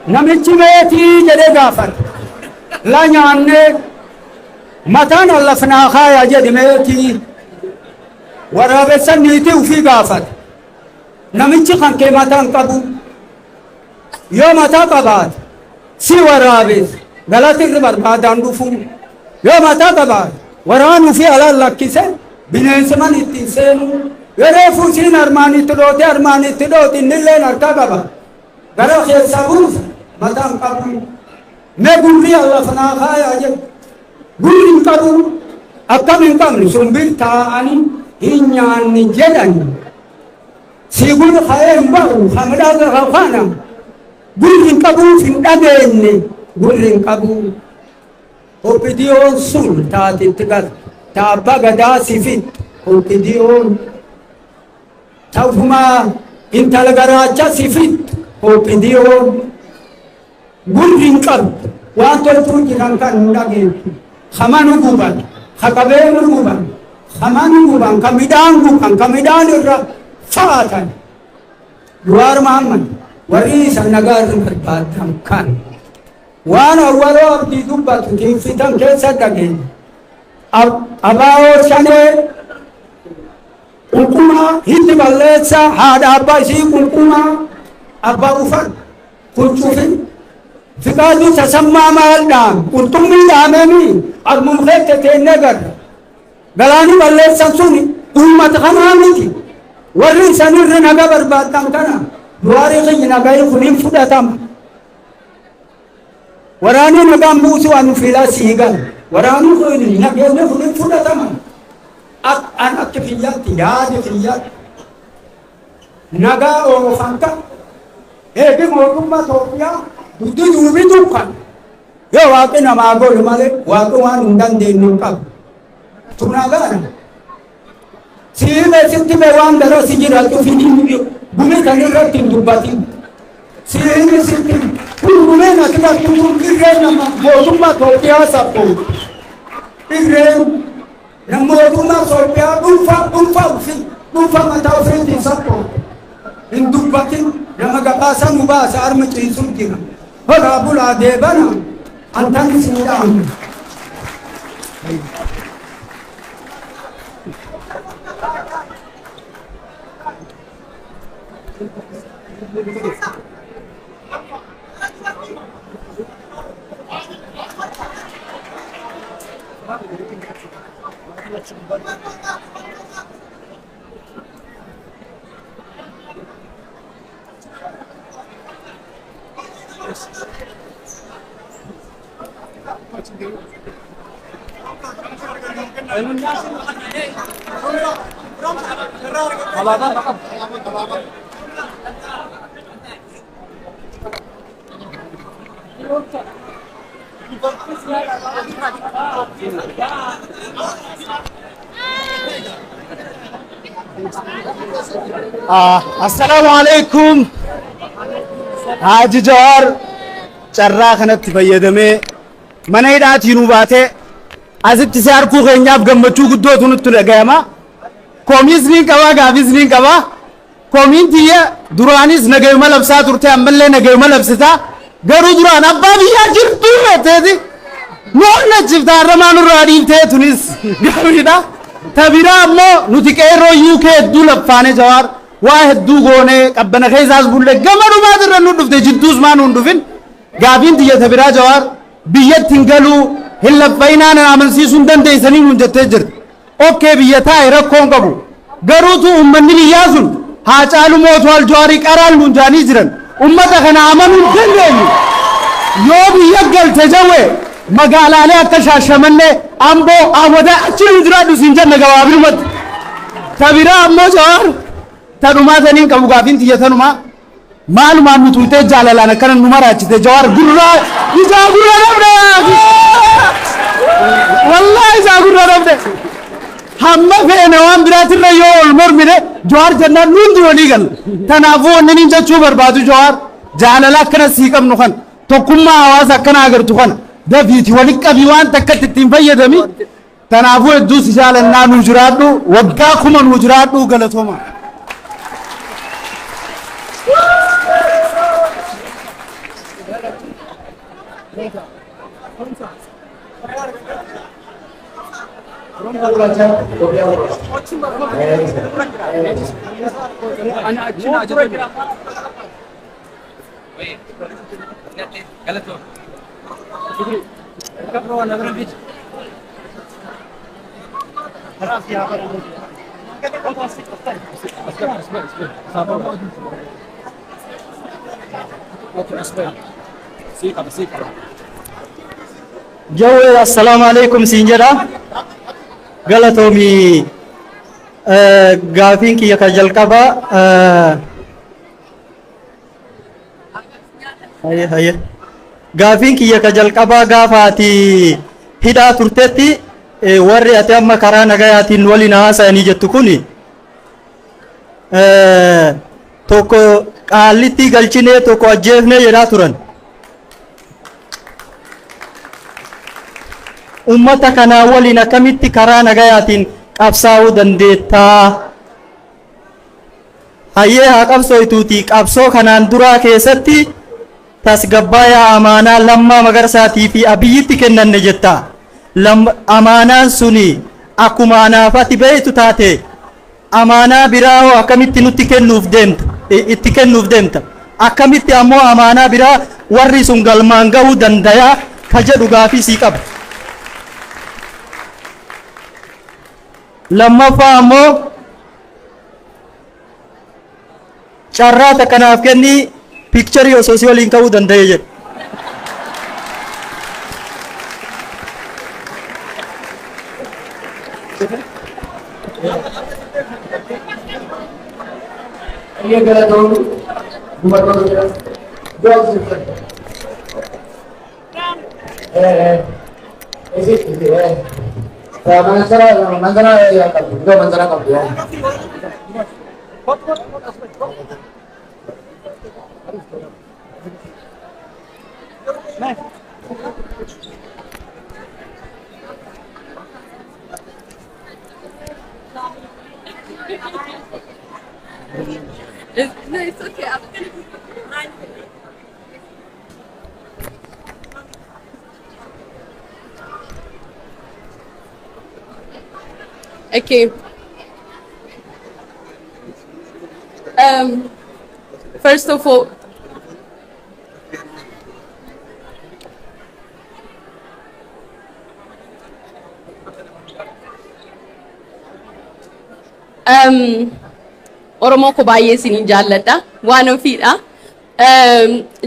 namichi meetii jedhe gaafate la nyaannee mataan allafnaa kaayaa jedhe meetii waraabessa niitii ufii gaafate namichi kan kee mataan qabu yoo mataa qabaate si waraabessa galati irra barbaadaan dhufu yoo mataa qabaate waraan ufii alaan lakkise bineensiman ittiin seenu yoo reefuu siin armaanitti dhoote innilleen harka qaba gara keessaa buusa mataan qabu mee gurri allafnaa kaayaa jedhe gurri hin qabu akkam hin qabne sumbir taa'anii hin nyaanni jedhani si gurri ka'ee hin ba'u hamdaaga kafaana gurri hin qabuuf hin dhageenye gurri hin qabu oppidiyoon sun taatitti gal taabba gadaa sifit oppidiyoon ta'ufumaa intala garaacha sifit oppidiyoon gurri hin qabu waan toltuu jiran kan hin dhageenye hamanu guban haqabeenu guban hamanu guban ka midhaan guban ka midhaan irra faatan Jawaar Mohammad warri isa nagaa irra barbaadan kan waan awwaloo abdii dubbatu tiinfitan keessa dhageenya abaa'oo shanee qulqumaa hindi balleessa haadha abbaa isii qulqumaa abbaa ufan kulcufin fiqaaduu tasammaa maaldhaan qurxummii dhaamemii armumkeette teennee garra galaanii balleessan suni ummata kanaa miti warri isanirra naga barbaadan kana duwaarii kiyyi nagayi kunin fudhatama waraanii nagaan buusu waan filaa siigan waraanii kuni nageenne kunin fudhatama an akka kiyyaatti yaade kiyyaatti nagaa oofanka eegi mootummaa Itoophiyaa duddu yuubitu kan yoo waaqi namaa godhu malee waaqi waan hin dandeenye hin qabu tunagaana siiti be waan gara si jiraatu fidii gumee kan irratti hin dubbatin siiti gumeen asirratti irree nama mootummaa Itoophiyaa sabbootu irreen mootummaa Itoophiyaa dhuunfaa mataa ofiitiin saphoote hin dubbatin nama gabaasa nu baasa arma ciisuu jira horaa bulaa deebana antan isinidhaan. Assalamualaikum. Haji Jawar carraa kanatti fayyadamee mana hidhaatii nu baatee asitti si harkuu keenyaaf gammachuu guddootu nutti dhagahama. Koomiis ni qaba, gaafis ni qaba. Koomiin tiyya duraanis nagayuma labsaa turte ammallee nagayuma labsita. Garuu duraan abbaa biyyaa jirtu meeteeti. Noonna jiftaa ramaan irraa dhiibtee tunis gaafidha. Tabiraa ammoo nuti qeerroo UK hedduu laffaane Jawaar waa hedduu goonee qabbana keessaas bullee gama dhumaatirra nu dhufte jidduus maan hun dhufin. Gaafiin tiyya tabiraa Jawaar biyyatti hin galuu hin laffaynaan amansiisuu hin dandeessanii nuun jettee jirti. Okkee biyya taa'e rakkoon qabu. Garuutu uummanni biyyaa sun haa caalu mootu aljawaarii qaraan nuun jaanii jiran. Ummata kana amanuu hin dandeenyu. Yoo biyya galte jawwee magaalaalee akka Shaashamannee Amboo Awwadaa achi nu jiraadhu siin jenna gabaabinumatti. Tabiraa ammoo Jawaar tadhumaataniin qabu gaafiin tiyya tanumaa. Maalumaan nu tultee jaalalaan akkana nu maraachite Jawaar gurraa ijaa gurra dhabde. Wallaahi ijaa gurra dhabde. Hamma feene waan biraatirra yoo ol mormine Jawaar jennaan nuun duwanii gal. Kanaafuu wanni niin jechuu barbaadu Jawaar jaalala akkana sii qabnu kan tokkummaa hawaasa akkana agartu kana dafiiti walitti qabii waan takkatti ittiin fayyadami. Kanaafuu hedduu si jaalannaa nu jiraadhu waggaa kuma nu jiraadhu galatooma. Jawwe assalamualaikum sinjada galatomi gaafiin kiyya ka jalqaba haye gaafiin kiyya ka jalqaba gaafaati hidhaa turtetti warri ati amma karaa nagayaatiin waliin haasa'anii jettu kuni tokko qaallitti galchinee tokko ajjeefnee jedhaa turan. Ummata kanaa waliin akkamitti karaa nagayaatiin qabsaa'uu dandeettaa? Hayyee haa qabsooytuuti qabsoo kanaan duraa keessatti tasgabbaa'aa amaanaa Lammaa Magarsaatii fi Abiyyitti kennanne jetta. Amaanaan suni akkuma anaafati beeytu taate amaanaa biraa hoo akkamitti nutti kennuuf deemta? Itti kennuuf deemta? Akkamitti ammoo amaanaa biraa warri sun galmaan gahuu dandayaa ka jedhu gaafii sii qaba. Lammaffaa ammoo carraa takkanaaf kenni piikcharii osoo si waliin ka'uu danda'e jedhu. Iya galatoomu gubernur jira doon isi manzara ya kabdu do manzara kabdu ya No, it's okay. I'm gonna Okay. First of all, Oromoo ko baay'ee sin jaalladha. Waan ofiidha.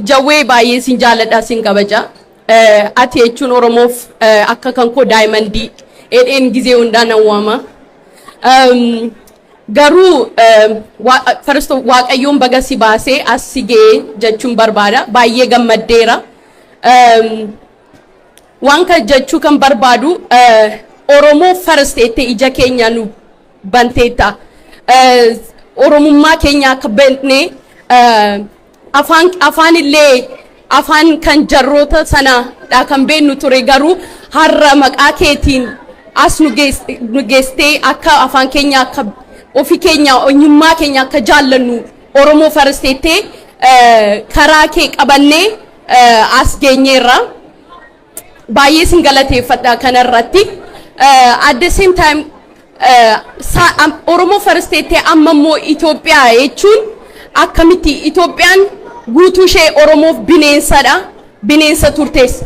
Jawwee baay'ee sin jaalladha, sin kabaja. Ati jechuun Oromoof akka kan koo Diamondii edheen gizee hundaan awwaama. Garuu first Waaqayyoon baga si baasee as si ga'ee jechuun barbaada. Baay'ee gammaddeera. Waan kan jechuu kan barbaadu Oromoo first jettee ija keenya nu banteetta. Oromummaa keenya akka beekne afaan illee afaan kan jarroota sanadha kan beeknu ture, garuu har'a maqaa keetiin as nu geestee akka afaan keenya akka ofii keenya eenyummaa keenya akka jaallannu Oromoo first jettee karaa kee qabannee as geenyeerra. Baay'ee sin galateeffadha kanarratti. At the same time Oromoo first jettee amma immoo Itoophiyaa jechuun akkamitti Itoophiyaan guutuu ishee Oromoof bineensadha. Bineensa turtes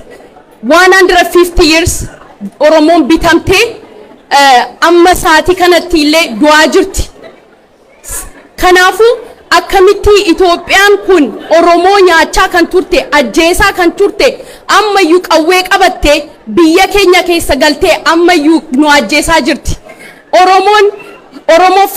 150 years Oromoon bitamtee amma saatii kanatti illee du'aa jirti. Kanaafuu akkamitti Itoophiyaan kun Oromoo nyaachaa kan turte, ajjeesaa kan turte, ammayyuu qawwee qabattee biyya keenya keessa galtee ammayyuu nu ajjeesaa jirti. Oromoo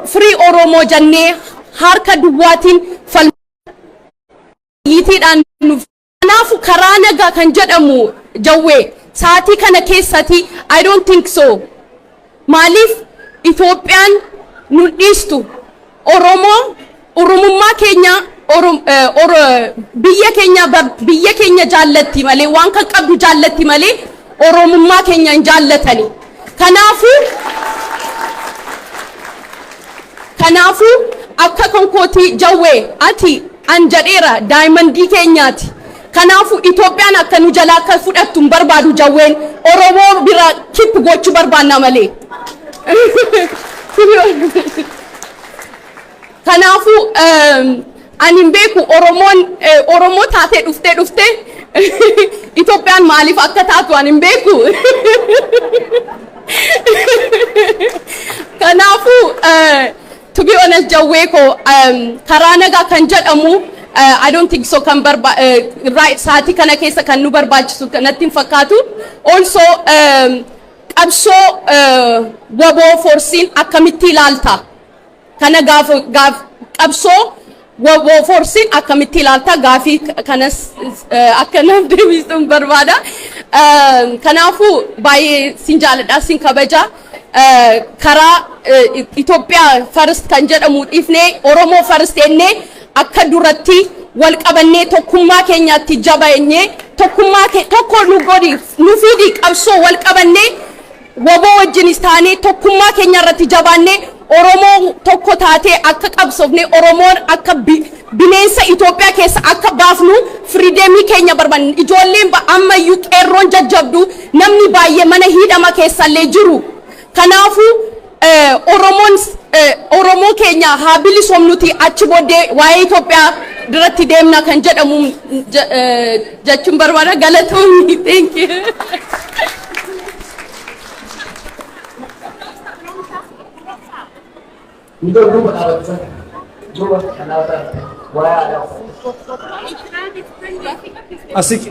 free Oromoo jennee harka duwwaatiin falmitiidhaan nuuf. Kanaafuu karaa nagaa kan jedhamu Jawwee saatii kana keessatti I don't think so. Maaliif Itoophiyaan nu dhiistu? Oromummaa keenya biyya keenya jaallatti malee, waan kan qabdu jaallatti malee Oromummaa keenya hin jaallatani. Kanaafuu akka konkooti Jawwee ati an jedheera Diamondii keenyaati. Kanaafuu Itoophiyaan akka nu jalaa akka fudhattu hin barbaadu Jawween. Oromoo bira kip gochuu barbaanna malee. Kanaafuu ani hin beeku Oromoo taatee dhuftee Itoophiyaan maaliif akka taatu ani hin beeku. Kanaafuu to be honest Jawwee ko karaa nagaa kan jedhamu I don't think so kan right saatii kana keessa kan nu barbaachisu kanatti hin fakkaatu. Also qabsoo waboo forsiin akkamitti ilaalta? Kana gaaf qabsoo waboo forsiin akkamitti ilaalta? Gaafii kanas akka naaf deebisuun barbaada. Kanaafuu baay'ee sin jaalladha, sin kabaja. Karaa Itoophiyaa first kan jedhamu dhiifnee Oromoo first jennee akka duratti wal qabannee tokkummaa keenyaatti jabaannee tokko nu godhi nu fidi qabsoo wal qabannee waboo wajjinis taanee tokkummaa keenya irratti jabaannee Oromoo tokko taatee akka qabsoofne Oromoon akka bineensa Itoophiyaa keessa akka baafnu freedomii keenya barbaanne. Ijoolleen ammayyuu qeerroon jajjabdu namni baay'ee mana hidhama keessallee jiru. Kanaafuu Oromoo keenya haa bilisoomnuti achi booddee waa'ee Itoophiyaa duratti deemna kan jedhamu jechuun barbaada. Galatoomni. Thank you. Asik.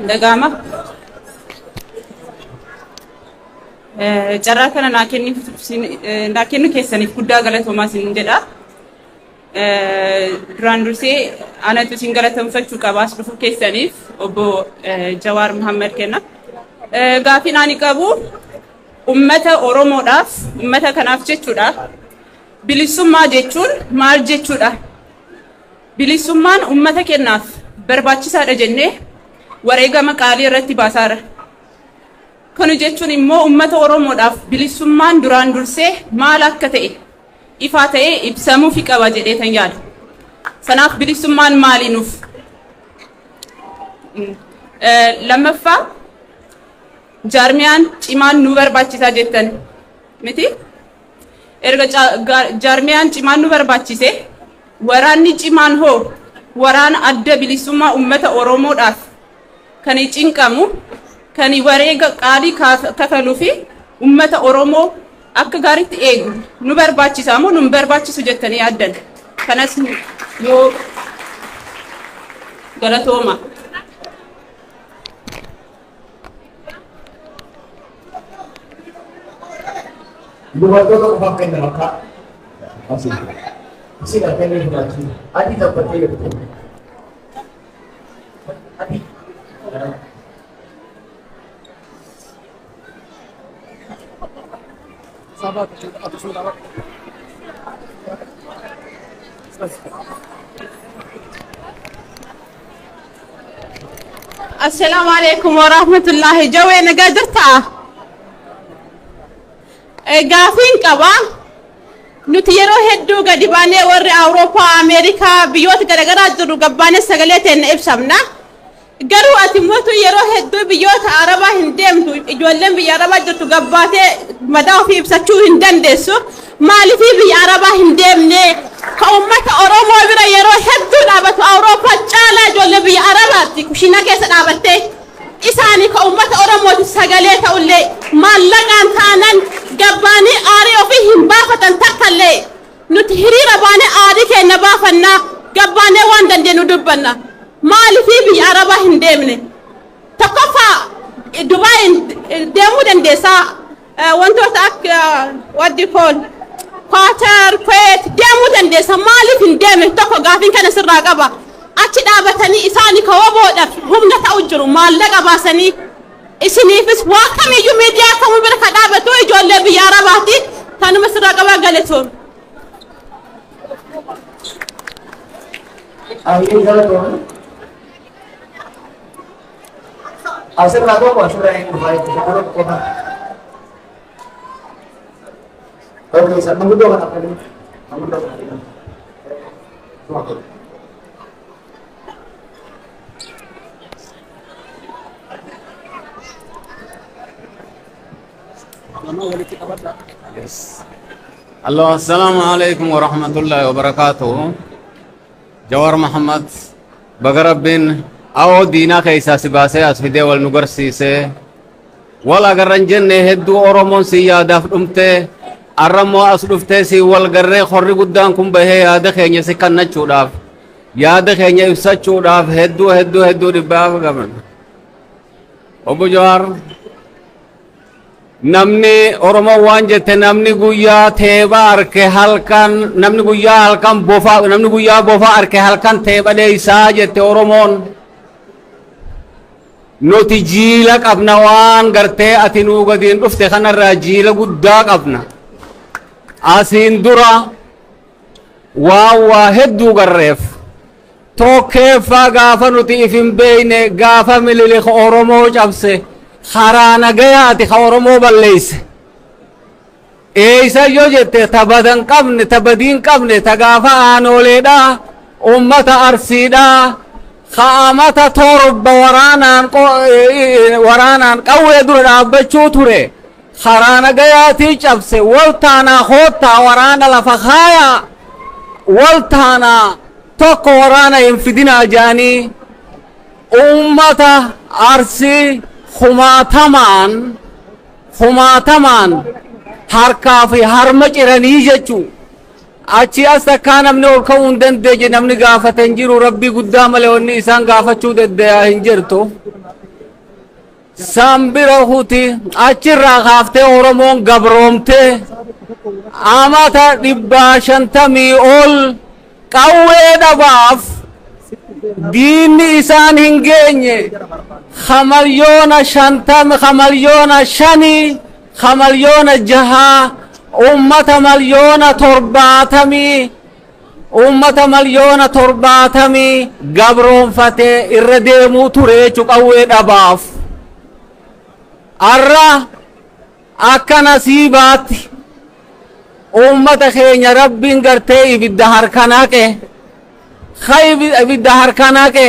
Dagama. Carraa kana naa kennu keessaniif guddaa galatoomaa sin jedha. Duraan dursee anatu sin galateeffachuu qabaas dhufuu keessaniif obbo Jawaar Muhammad kenna. Gaafiin ani qabu ummata Oromoodhaaf, ummata kanaaf jechuudha. Bilisummaa jechuun maal jechuudha? Bilisummaan ummata kennaaf barbaachisaadha jennee wareegama qaalii irratti baasaara. Kana jechuun immoo uummata Oromoodhaaf bilisummaan duraan dursee maal akka ta'e ifaa ta'ee ibsamuu fi qaba jedhee tan yaada. Sanaaf bilisummaan maali nuuf? Lammaffaa jaarmiyaan cimaan nu barbaachisaa jettan miti? Erga jaarmiyaan cimaan nu barbaachise waraanni cimaan hoo waraana adda bilisummaa uummata Oromoodhaaf kan cinqamu kan wareega qaalii kafaluu fi uummata Oromoo akka gaariitti eegu nu barbaachisaa moo nu barbaachisu jettanii yaaddan? Kanas yoo galatooma. Dubartoota qofaaf kenna makka. Sila kenna hidhachi. Adi tabbatee jirtu. Adi. السلام عليكم ورحمة الله. جوين قدرتها قافين كبا نتيرو هدو قدباني ور أوروبا أمريكا بيوت قدقرات درو قباني سغليتين إبسامنا قروا أتموتو يرو هدو بيوت عربا هندمتو إجوالن بي عربا جرتو قباتي مداو في إبساتشو هندن ديسو مالي في بي عربا هندمني كأمة أورومو برا يرو هدو دابتو أوروبا جالا جوالن بي عرباتي كشينا كيسا دابتي إساني كأمة أورومو سغليتا أولي مالغان تانان قباني آري وفيهم بافتن تقلي نتهري رباني آري كي نبافنا قباني واندن دي ندبنا مالي في بي عربا هندمني تقفى دبي ديمو دن ديسا وانتو تاك what do you call قاتر كويت ديمو دن ديسا مالي في هندمني تقو غافين كان سر راقبا أتي دابتني إساني كوابو هم نتأجروا مالغا باسني إسني فيس واكم يجو ميديا كم بركة دابتو يجو اللي بيارا باتي تانو مسر راقبا قالتهم Ayo galatoon. Asirraa tokko asirraa hin dhufaa jechuudha. Qofa. Okay, isa manguddoo kana fedhii. Manguddoo kana fedhii. Yes. Allah, assalamu alaikum warahmatullahi wabarakatuh. Jawar Muhammad Bagarabin أو دينا كيسا سباسة أسفيدة والنقرسيسة ولا قرن جنة هدو أورمون سيادة فمته أرمو أسلفته سي والقرر خوري قدامكم به ياده خيني سكان نشوداف ياده خيني يفسد شوداف هدو دباف قبل أبو جوار namni Oromoo waan jette namni guyyaa teeba arke halkan namni guyyaa halkan bofa namni guyyaa bofa arke halkan teeba deeysaa jette Oromoon nuti jiila qabna waan gartee ati nuu gadiin dhufte kanarraa jiila guddaa qabna asiin dura waa hedduu garreef tokkeeffaa gaafa nuti ifin beeyne gaafa mililik Oromoo cabse خرانا جياتي خورمو بالليس إيسا يوجد تبدن قبن تبدين قبن تقافا آنوليدا أمة أرسيدا خامة تورب ورانا قوي دور عبچو توري خرانا جياتي چبس والتانا خوتا ورانا لفخايا والتانا توق ورانا ينفدنا جاني أمة أرسي خماتمان harkaa fi harma ciranii jechuu achi as takkaa namni ol ka'uu hin dandeenye namni gaafatan jiru rabbii guddaa malee wanni isaan gaafachuu danda'a hin jirtu san bira huti achirraa kaaftee Oromoon gabroomtee amata 550 ol qawwee dhabaaf diinni isaan hin geenye خمليون شنتم خمليون شني خمليون جها أمة مليون ترباتمي ummata malyoona 70 gabroonfatee irra deemuu ture cuqawwee dhabaaf. Arra akka nasiibaatti ummata keenya rabbiin gartee ibidda harka naqe. Ibidda harka naqe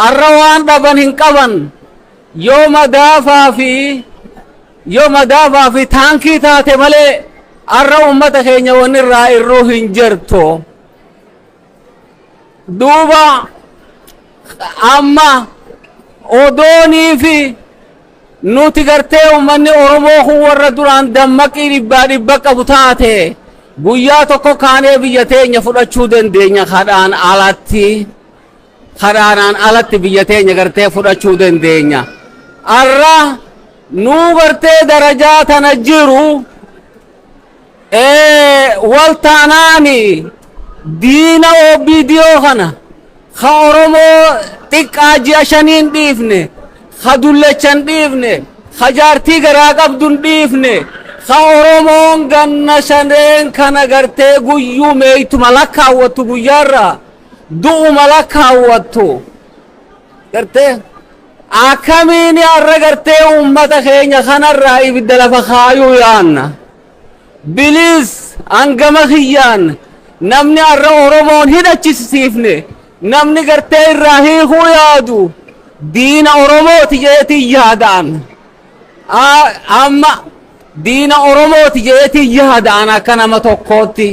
arra waan dhaban hin qaban. Yoo madaafaa fi taankii taate malee arra ummata keenya wanirraa irruu hin jirtu. Duuba amma odoonii fi nuti gartee ummanni Oromoo kun warra duraan dammaqii dhibba qabu taate guyyaa tokko kaanee biyya teenya fudhachuu dandeenya kadhaanaan alatti biyya teenya gartee fudhachuu dandeenya. Arra nuu gartee darajaa tana jiru waltaanaani diina OBDO kana ka Oromoo xiqqaa ji'a 5 dhiifne ka dullechan dhiifne ka jaartii garaa qabdun dhiifne ka Oromoon ganna 5 kana gartee guyyuu meeytuma lakkaawwattu guyyaarra du'uma lakkaawwattu gartee akkamiin arra gartee ummata keenya kanarraa ibidda lafa kaayuu yaanna. Bilis angama kiyyaan namni arra Oromoon hidhachisiifne namni gartee irraa hiikuu yaadu diina Oromooti jeetii yaadaan. Amma diina Oromooti jeetii yaadaan akka nama tokkootti.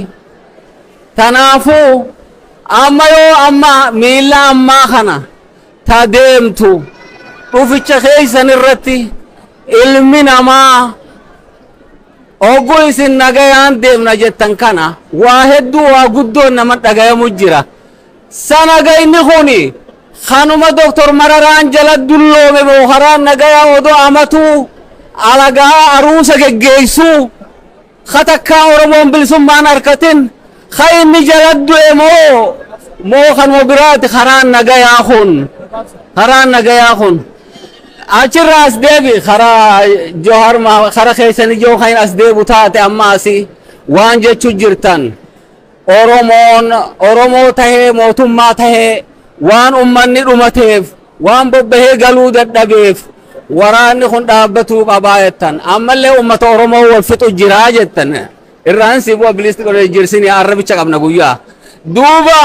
Tanaafuu amma miila ammaa kana ta deemtu dhuficha keessan irratti ilmi namaa oguu isin nagayaan deemna jettan kana waa hedduu waa guddoon nama dhagayamu jira. Sanagayni kuni kanuma Dr. Mararaan jala dulloome booharaan nagayaa odoo amatu alagaa aruusa geggeessuu katakkaa Oromoon bilisummaan harkatin ka inni jala du'e moo kanuma biraati karaan nagayaa kun. Achirra as deebi karaa kara keessani joo kan as deebu taate ammaasi waan jechuu jirtan Oromoo tahee mootummaa tahee waan ummanni dhumateef waan bobbahee galuu dadhabeef waraanni kun dhaabbatuu qabaa jettan ammallee ummata Oromoo wal fixu jiraa jettan irraan si bu'a bilisti godhe jirsinii arrabicha qabna guyyaa duuba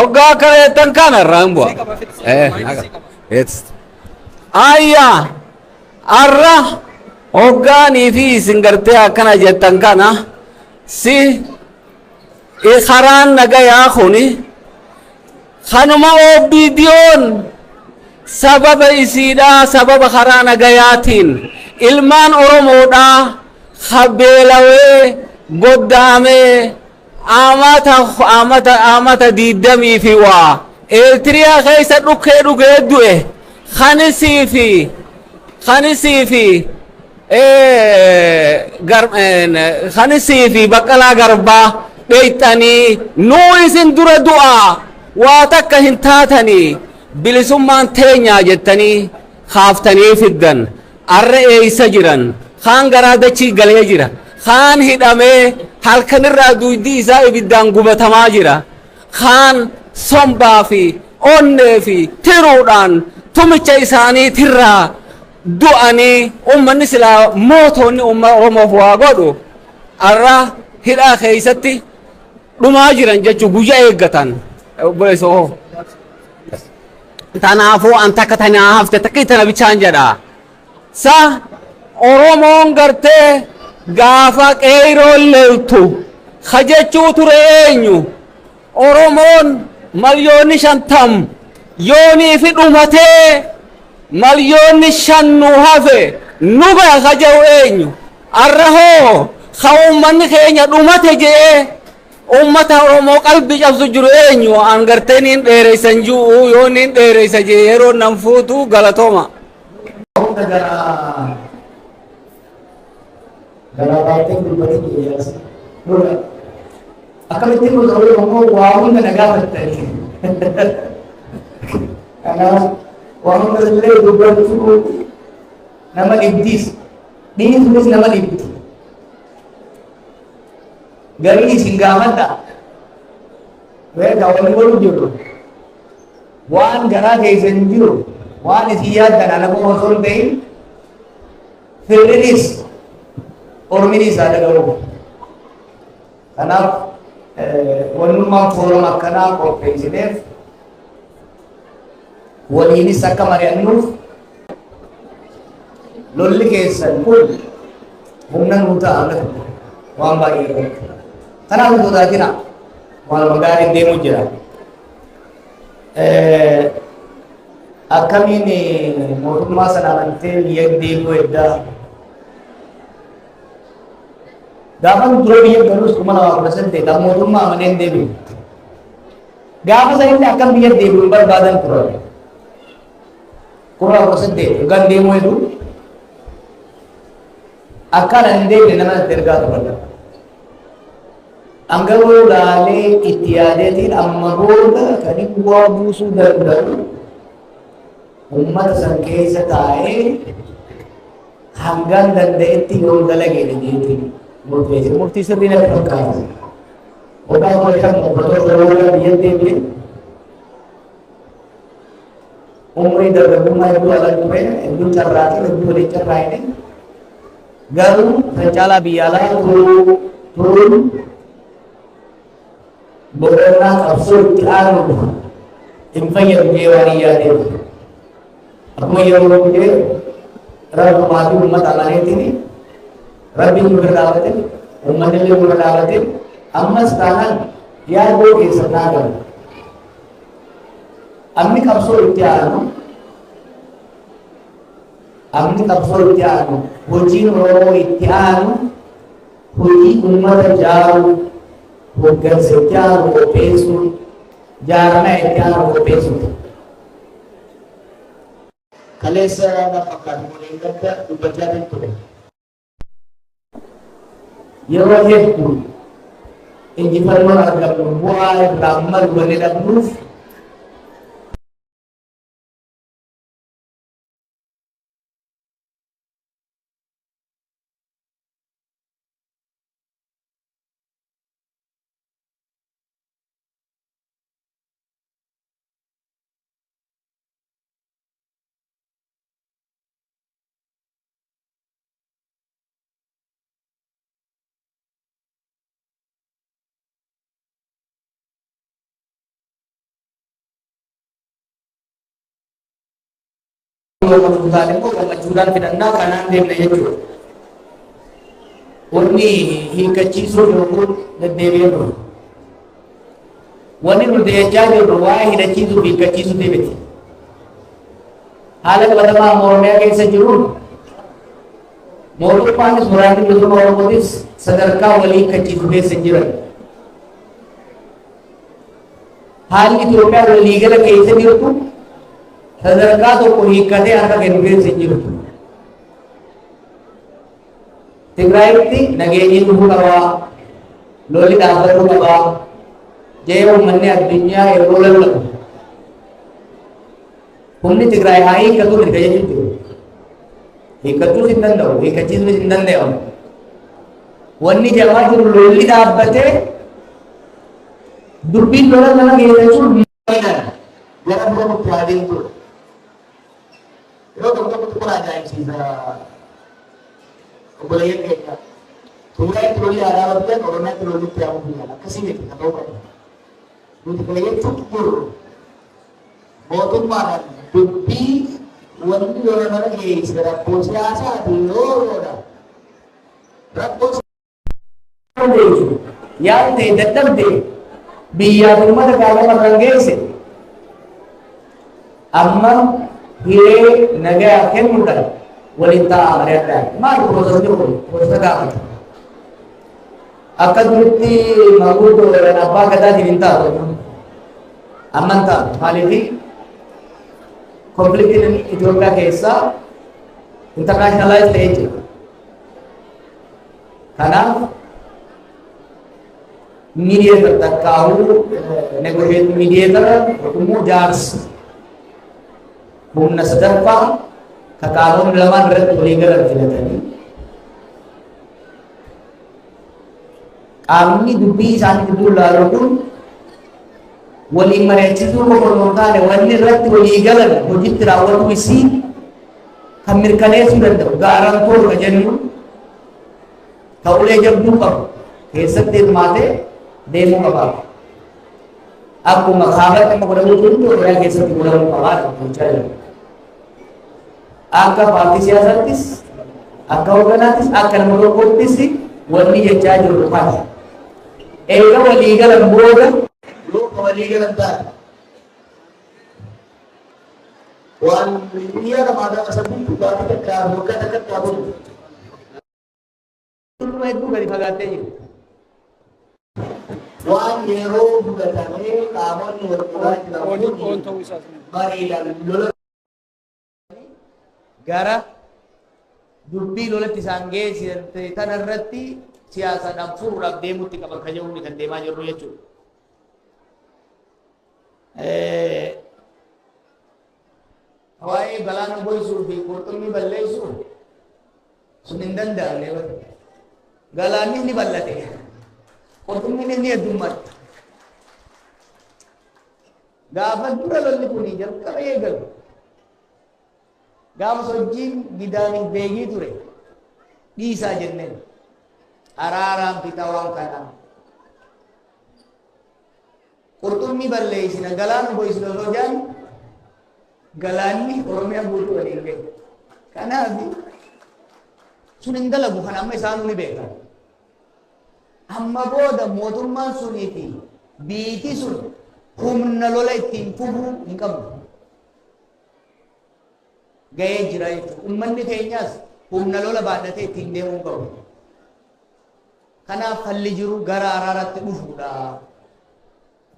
Oga karetan kana rambo. Ayya arra ogani fi singarte akana jettan kana si ikharan nagaya khuni khanuma OBDO'n sababa isida sababa kharana gayatin ilman Oromoodha khabelawe goddame amata diidamii fi waa Eritiriyaa keessa dhukee du'e khanisii fi Baqqalaa Garbaa dheeyxanii nuu isin dura du'aa waa takka hin taatanii bilisummaan teenyaa jettanii kaaftanii fiddan arra eeysa jiran kaan garaa dachii galee jira kaan hidhamee halkanirraa duydii isaa ibiddaan gubatamaa jira kaan sombaa fi onnee fi tiruudhaan tumicha isaaniitirraa du'anii ummanni silaa mootoonni umma Oromoof waa godhu arra hidhaa keessatti dhumaa jiran jechuu guyyaa eeggatan tanaafuu an takka tanaa hafte takki tana bichaan jedha sa Oromoon gartee gaafa qeeroon leeltu kajechuu ture eenyu Oromoon malyoonni 50 yoonii fi dhumatee malyoonni 5 hafe nuga kajehu eenyu arrahoo ka ummanni keenya dhumate jee ummata Oromoo qalbii cabsu jiru eenyu an gartee niin dheereysan ji'u yoo niin dheereysa jee yeroo nan fuutu galatooma. Gara baatee dubbatu dhiyees. Akkamitti kun ta'uu immoo waa hunda nagaa fattanii. Kanaaf waa hunda illee dubbachuu nama dhibdiis dhiisuunis nama dhibdi. garii isin gaamadha beeka wanni godhu jiru waan garaa keessan jiru waan isin yaaddan alakuma osoo hin ta'in firrinis orminis haa dhaga'u. Kanaaf wannummaan foorama akkanaa qopheessineef waliinis akka mari'annuuf lolli keessan kun humna nuu ta'a waan baay'ee kanaaf sodaatina waan gaarii deemu jira. Akkamiin mootummaa sana amantee biyya deemuu eddaa gaafa dura biyya galus 2018 kan mootummaa amaneen deebi'u gaafa sanatti akkam biyya deebi'u barbaadan ture 2018 gan deemuu hedduu akkana hin deebine nama itti ergaa ture. Anggaroo laalee itti yaadeetiin amma booda kan inni bu'aa buusuu danda'u ummata san keessa taa'ee hangaan danda'etti yoo dalagee jechuudha. Murtii sirrii natti fakkaata. Odaa kan uffatoota roobaa biyya deebi'e umrii dargaggummaa hedduu ala ture hedduu carraaqee hedduu waliin carraaqee garuu kan caalaa biyya alaa turuun boqonnaa qabsoo itti aanu hin fayyadu jee waan hin yaadeef akkuma yeroo hundee rabbumaa fi uummata amaneetiin rabbiin nu bira dhaabate uummanni illee nu bira dhaabate ammas taanaan yaadoo keessa naagamu amni qabsoo itti aanu hojiin Oromoo itti aanu hojii uummata jaaru hoggansa itti aanu qopheessu jaarmaa itti aanu qopheessu. Kaleessa na fakkaatu waliin gadda dubbachaa hin ture. Yeroo hedduu injifannoo argamnu bu'aa irraa malu waliin dhabnuuf gammachuudhaan immoo gammachuudhaan fidannaa kanaan deemna jechuudha. Wanni hiikachiisuu yookiin deddeebi'ee jiru. Wanni nuti jechaa jirru waa'ee hidhachiisuu fi hiikachiisuu miti. Haala qabatamaa Oromiyaa keessa jiruun mootummaanis muraasni bilisummaa Oromootis sadarkaa walii hiikachiisuu keessa jiran. Haalli Itoophiyaa waliigala keessa jirtu sadarkaa tokko hiikkatee harka kennu keessa jirtu. Tigraayitti nageenyi dhufuu qabaa, lolli dhaabbachuu qabaa, jee uummanni addunyaa yeroo lallabu. Humni Tigraay haa hiikkatu mirga jechuudha. Hiikkachuus hin danda'u, hiikkachiisuus hin danda'amu. Wanni jamaa jiru lolli dhaabbatee dubbiin lola nama geessachuun gara dura nutti adeemtudha. Yeroo tokko kun ajaa'ibsiisa obboleeyyan keenya. Tigraayitti lolli aadaa barbaaddan Oromiyaatti lolli itti yaa'uu biyyan akkasii miti kan ta'uu qabu. Nuti kana jechuun jiru mootummaadhaan dubbii wanti lola nama geessisa rakkoo siyaasaati yoo lola. Rakkoo siyaasaa yaadde dadhabde biyyaa uummata kaalamaa kan geesse amma hiree nagaa kennuudhaan waliin taa'aa mari'adhaan maal piroosesni kun piroosesa gaafata. Akka duritti maguddoo abbaa gadaatiin hin taatu amma hin taatu maaliif konfliktiin Itoophiyaa keessaa intarnaashinaalaayis ta'ee jira. Kanaaf mediator takkaahu negotiate mediator immoo jaarsa humna sadaffaa kakaanoon lamaan irratti walii galan filatanii qaamni dubbii isaanii gidduu ilaalu kun waliin mari'achiisuu qofa osoo hin taane wanni irratti walii galan hojiitti raawwatu isii kan mirkaneessuu danda'u gaarantoodha jennu ta'ulee jabduu qabu keessatti hirmaatee deemuu qaba. Akkuma kaabatti amma godhamuu hundi Oromiyaa keessatti godhamuu qabaadha jechaa jiru. Akka paartii siyaasaattis, akka hoogganaattis, akka nama tokkoottis wanni jechaa jiru kana. Eega walii galan booda yoo walii galan taate waan biyya namaadhaan asirratti dhugaatii takkaa hooggata takkaa bulu. Tullumaa hedduu gadi fagaattee jiru. Waan yeroo hubatamee qaamonni walquraa jiran mariidhaan lola gara dubbii lolatti isaan geessise tana irratti siyaasaadhaan furuudhaaf deemuutti qaban kan jedhuun kan deemaa jirru jechuudha. Waa'ee galaana boysuu fi qurxummii balleessuu sun hin danda'amne. Galaanni ni bal'ate. Qurxummiin ni heddummaata. Gaafa dura lolli kun jalqaba eegalu. Gaafa sochiin gidaanii beekii ture dhiisaa jenneen araaraan fixaa waan kanaa. Qurxummii balleessina galaana boysina osoo jaan galaanni Oromiyaa guutuu waliin gahe. Kanaaf sun hin dalagu kan amma isaanuu ni beekan. Amma booda mootummaan sunii fi biyyi sun humna lola ittiin fufuu hin qabdu. Gahee jira jechuudha. Uummanni keenyaas humna lola baadhatee ittiin deemuu hin qabu. Kanaaf falli jiru gara araaraatti dhufuudha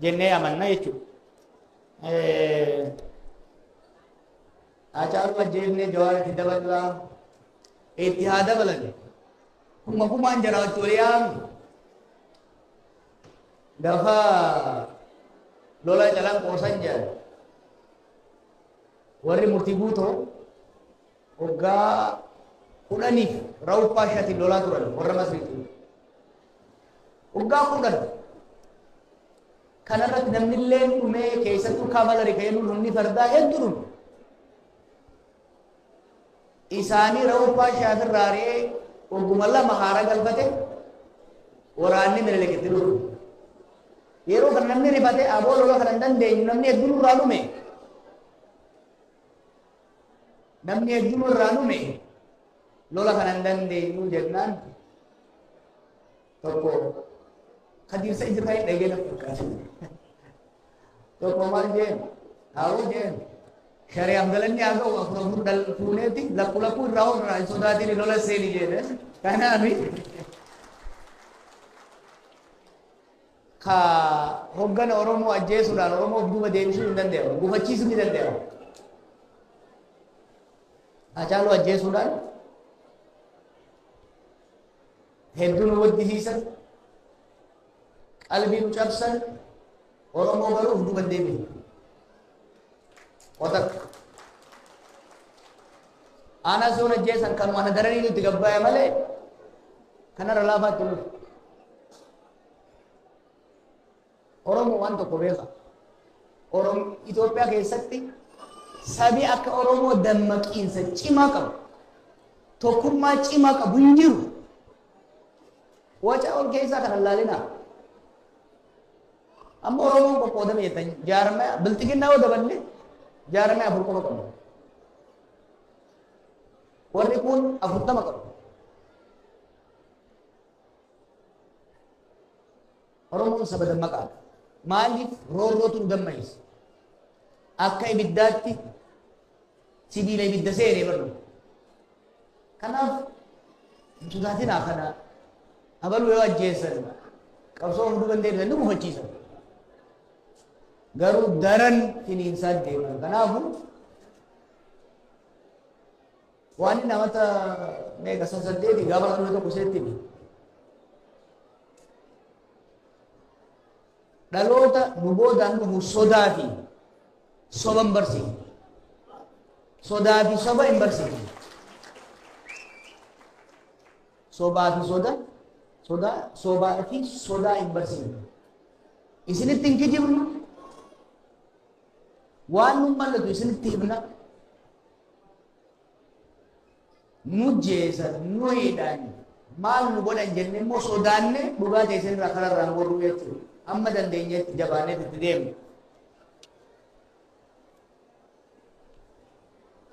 jennee amanna jechuudha. Haacaaluu ajjeefnee Jawaaritti dabalaa itti haa dabalame. Humna kumaan jiraachuu walii yaamu. Gaafa lola jalan qoosan jedhan warri murtii guutoo waggaa 10 rawuppaa shaatiin lolaa turan warra Masriitti. Waggaa 10 kanarratti namni illee dhumee keessattuu kaavalarii ka'ee humni fardaa hedduun isaanii rawuppaa shaatirraa re'ee ogguma lama haara galfate waraanni Minilikii dhufu. Yeroo kan namni rifate aboo lola kan hin dandeenyu namni hedduun irraa dhume. Namni hedduun irraa dhume lola kan hin dandeenyu jennaan tokko kadiirsa ijirraa hin dhagee na fakkaatu. Tokko maal jeen haawuu jeen shari'aaf galanni haa ga'u afur fuuneeti lakkuu irraa oolraa hin sodaatiin lola seeni jedhe. Kanaaf ka hoggana Oromoo ajjeesuudhaan Oromoof duuba deebisuu hin danda'amu. Gufachiisuu ni danda'amu. Haacaaluu ajjeesuudhaan hedduu nu waddisiisan qalbii nu cabsan Oromoo garuuf duuba deebisu. Qotakka. Aanaa soon ajjeesan kanuma ana daranii nutti gabbaa'e malee kanarra laafaatti nuti. Oromoo waan tokko beeka. Itoophiyaa keessatti sabi akka Oromoo dammaqiinsa cimaa qabu. Tokkummaa cimaa qabu hin jiru. Waca ol keessaa kana ilaalina. Amma Oromoon qoqqoodame jettan jaarmaya bilxiginnaa yoo daballe jaarmaya afur qofa qabu. Warri kun 40 qabu. Oromoon saba dammaqaadha. Maaliif roorrootu nu gammachiisa? Akka ibiddaatti sibiila ibidda seenee barnu. Kanaaf sodaatinaa kana abaluu yoo ajjeessan qabsoo hunduu dandeessan ni gufachiisan. Garuu daran finiinsaa deeman. Kanaafuu waan inni namata meeqa saddeeti gaafa namni tokko seetti dhaloota nu boodaan dhufu sodaa fi soba hin barsiifne. Sodaa fi soba hin barsiifne. Sobaa fi soda sobaa fi sodaa hin barsiifne. Isinitti hin kijibnu waan nu mallatu isinitti himna. Nu jeesan nu hidhan maal nu godhan jenne immoo sodaanne dhugaa ta'e isinirraa kanarraa nu godhuu jechuudha. Amma dandeenyetti jabaannee itti deemne.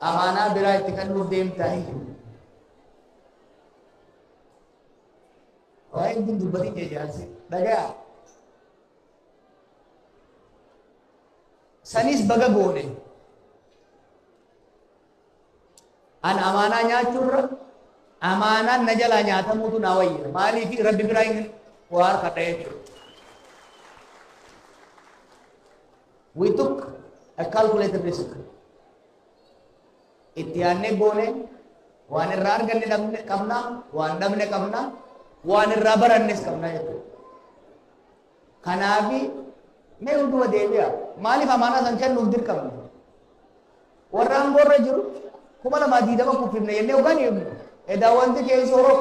Amaanaa biraa itti kan nuuf deemtaa waa'ee hin dubbatin jechaansi dhagaa sanis baga goone an amaanaa nyaachuurra amaanaan na jalaa nyaatamuutu naa wayya maaliif rabbi biraa hin waa harkadha jechuudha. We took a calculated risk. Itti yaadnee goone waan irraa arganne dhabne qabna waan dhabne qabna waan irraa barannes qabna jechuudha. Kanaafi mee hunduma deebi'a maaliif amaanaa san kennuuf dirqamne warra aangoorra jiru 2020 kuffifne jennee ogaan himne edaa wanti keessa horoo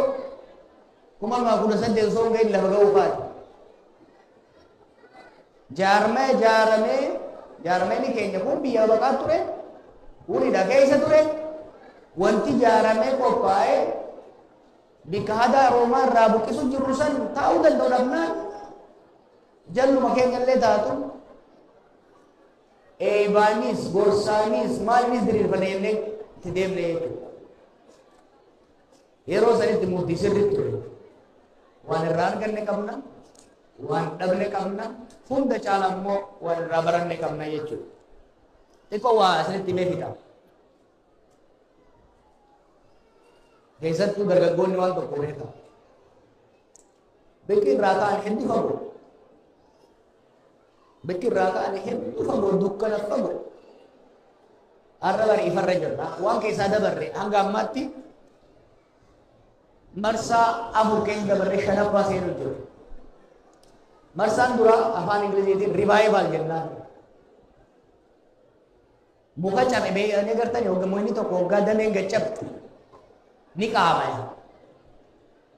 2018 osoo hin gahin lafa ga'uu faati. Jaarmeen keenya kun biyya baqaa ture huriidha keessa ture wanti jaaramee qophaa'ee bikka hadaa roomaa irraa buqqisu jirru san taa'uu danda'u dhabnaan jalluma keenyallee taatu eebaanis gorsaanis maalinis diriirfanne jennee itti deemne jechuudha. Yeroo sanitti murtii sirriitti ture waan irraa arganne qabna waan dhabne qabna hunda caala immoo waan irraa baranne qabna jechuudha. Xiqqoo waa asinitti mee fida. Keessattuu dargaggoonni waan tokko beeka. Bakki irraa ka'an hedduu fagoo. Bakki irraa ka'an hedduu fagoo dukkana fagoo. Har'a bari ifarra jirra. Waan keessaa dabarre hanga ammaatti marsaa 4 keessa dabarre 5ffaa seenuu jiru. Marsaan dura afaan Ingiliziitiin revival jennaan. Muka cabe beeyanii gartanii hoggamoonni tokko hoggaa dameen gaccabtu ni qaamaya.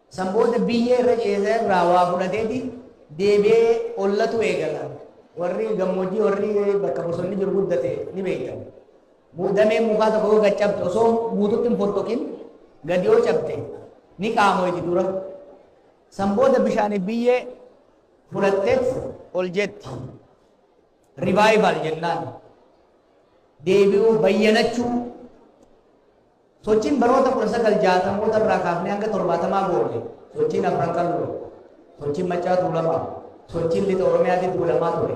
Sanboota biyyee irra ceesee irraa waa fudhateeti deebi'ee ollatu eegala. Warri gammoojjii warri bakka bosonni jiru guddate ni beekan. Dameen mukaa tokko yoo gaccabte osoo guututti hin fottoqin gadi yoo cabte ni qaamoyti dura. Sanboota bishaaniif biyyee fudhatteet ol jetti. Revival jennaan. Deebi'uu bayyanachuu sochiin baroota 1960 irraa kaafnee hanga 70 goone sochiin afran qalloo sochiin Maccaa Tuulamaa sochiin lixa Oromiyaatti tuulamaa ture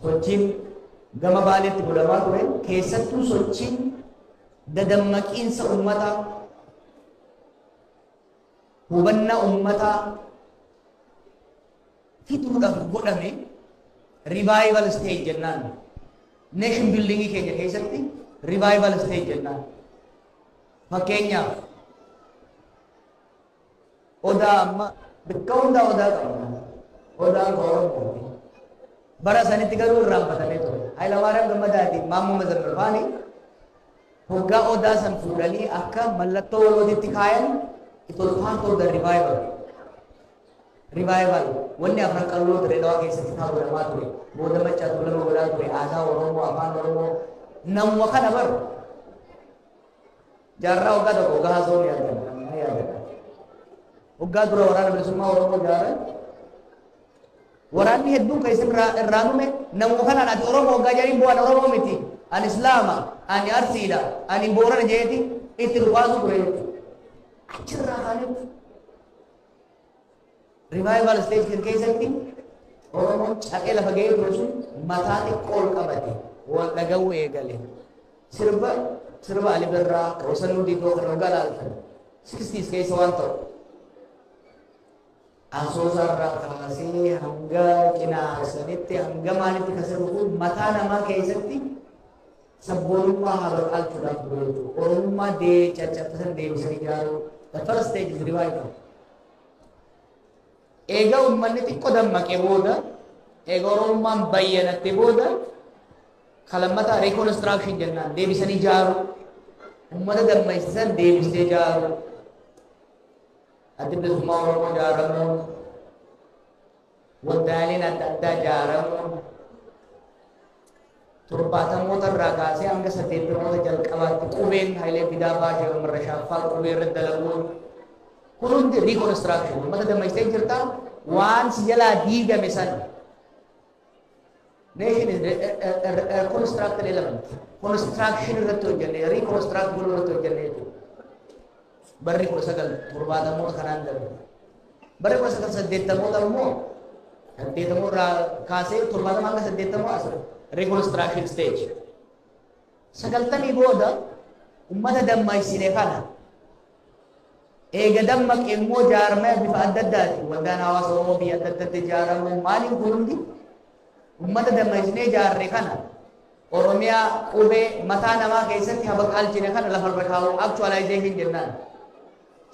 sochiin gama Baaleetti tuulamaa ture keessattuu sochiin dadammaqiinsa ummataa hubannaa ummataa fiduudhaaf godhame revival stage jennaan. Nation building keenya keessatti revival stage jennaan. Fakkeenyaaf odaa amma bakka hundaa odaa qabna. Odaan Oromoo bara sanitti garuu irraanfatamee ture. Hayilamaariyaam Gammadaatiin Maammoo Mazammil faanii hoggaa odaa san fuudhanii akka mallattoo walootitti kaayan it was part of the revival. Revival wanni afran qalloo ture dhawaa keessatti taa'uudhamaa ture. Booda Maccaa Tuulamaa godhaa ture aadaa Oromoo afaan Oromoo namuma kana baru jaarraa hoggaa tokko hoggaa haasoo ni yaadata. Hoggaa dura waraana bilisummaa Oromoo jaaran waraanni hedduun kan isin irraa nume namuma kanaan ati Oromoo hoggaa jedhanii bu'aan Oromoo miti ani Islaama ani Arsiidha ani Boorana jeeti itti dhufaasu ture jechuudha. Achirraa kaanitti revival stage keessatti Oromoon caqee lafa ga'ee ture sun mataa xiqqoo ol qabate wal dhaga'uu eegale. Sirba Ali Birraa Kawsanuu Diidoo kan hoggaa laaltan 60s keessa waan ta'u. Asoosaarraa kaasee hanga Cinaasanitti hanga maalitti kasirru mataa namaa keessatti sabboonummaa haa baqaalchuudhaaf ture jechuudha. Oromummaa caccabsan deebisanii ijaaruu. The first stage is revival. Eega uummanni xiqqoo dammaqee booda eega Oromummaan bayyanatte booda kalammata reconstruction jennaan deebisanii ijaaruu uummata dammaqsiisan deebisee ijaaruu adda bilisummaa Oromoo ijaaramuun, waldaaleen adda addaa ijaaramuun, torbaatamoota irraa kaasee hanga 80moota jalqabaatti qubeen Hayilee Fidaa Baashee Umarra Shaaffaa qubee irratti dalaguun kun hundi reconstruction uummata dammaystee jirta waan si jalaa diigame san nation is a constructed element construction irratti hojjenne reconstruct irratti hojjenne barri 1970moota kanaan darbe barri 1980moota immoo 80 irraa kaasee 70 hanga 80 as reconstruction stage sagaltamii booda ummata dammaysine kana eega dammaqe immoo jaarmee bifa adda addaati waldaan hawaasa Oromoo biyya adda addaatti ijaaramu maaliin kun hundi ummata dammaysine jaarre kana Oromiyaa qubee mataa namaa keessatti habaqaalchine kana lafarra kaa'u actualization jennaan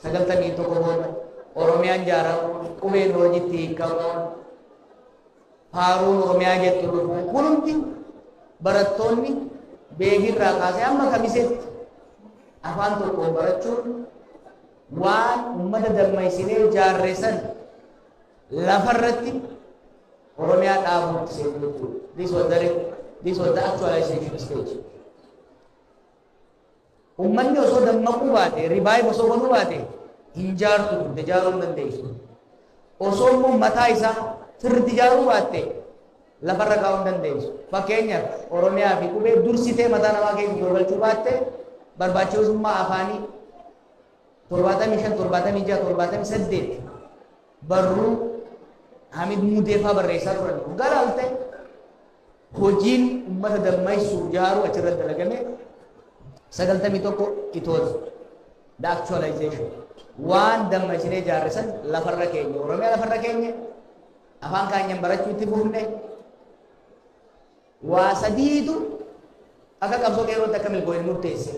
sagaltamii tokko booda Oromiyaan ijaaramu qubeen hojiitti hiikamuun Harun Oromiyaa jettu dhufu kun hundi barattoonni beekirraa kaasee amma kamisetti afaan tokkoon barachuun waan ummata dammaysinee jaarre san lafarratti Oromiyaa dhaabuutti seenuutu this was the actualization stage. Ummanni osoo dammaquu baate ribaayif osoo godhuu baate hin jaartu ijaaruu hin dandeessu osoo immoo mataa isaa sirriitti ijaaruu baatte lafarra kaa'uu hin dandeessu. Fakkeenyaaf Oromiyaa fi qubee dursitee mataa namaa keessa galchuu baatte barbaachisummaa afaanii 75 76 78 barruu Hamid Mudeefaa barreessaa turan garaalte hojiin ummata dammaysuu jaaruu achirratti dalagame 91 itoos the actualization waan dammaysinee jaarre san lafarra keenya Oromiyaa lafarra keenya afaan keenyaan barachuu itti fufne waa sadiitu akka qabsoo qeerrootti akka milkoo'in murteesse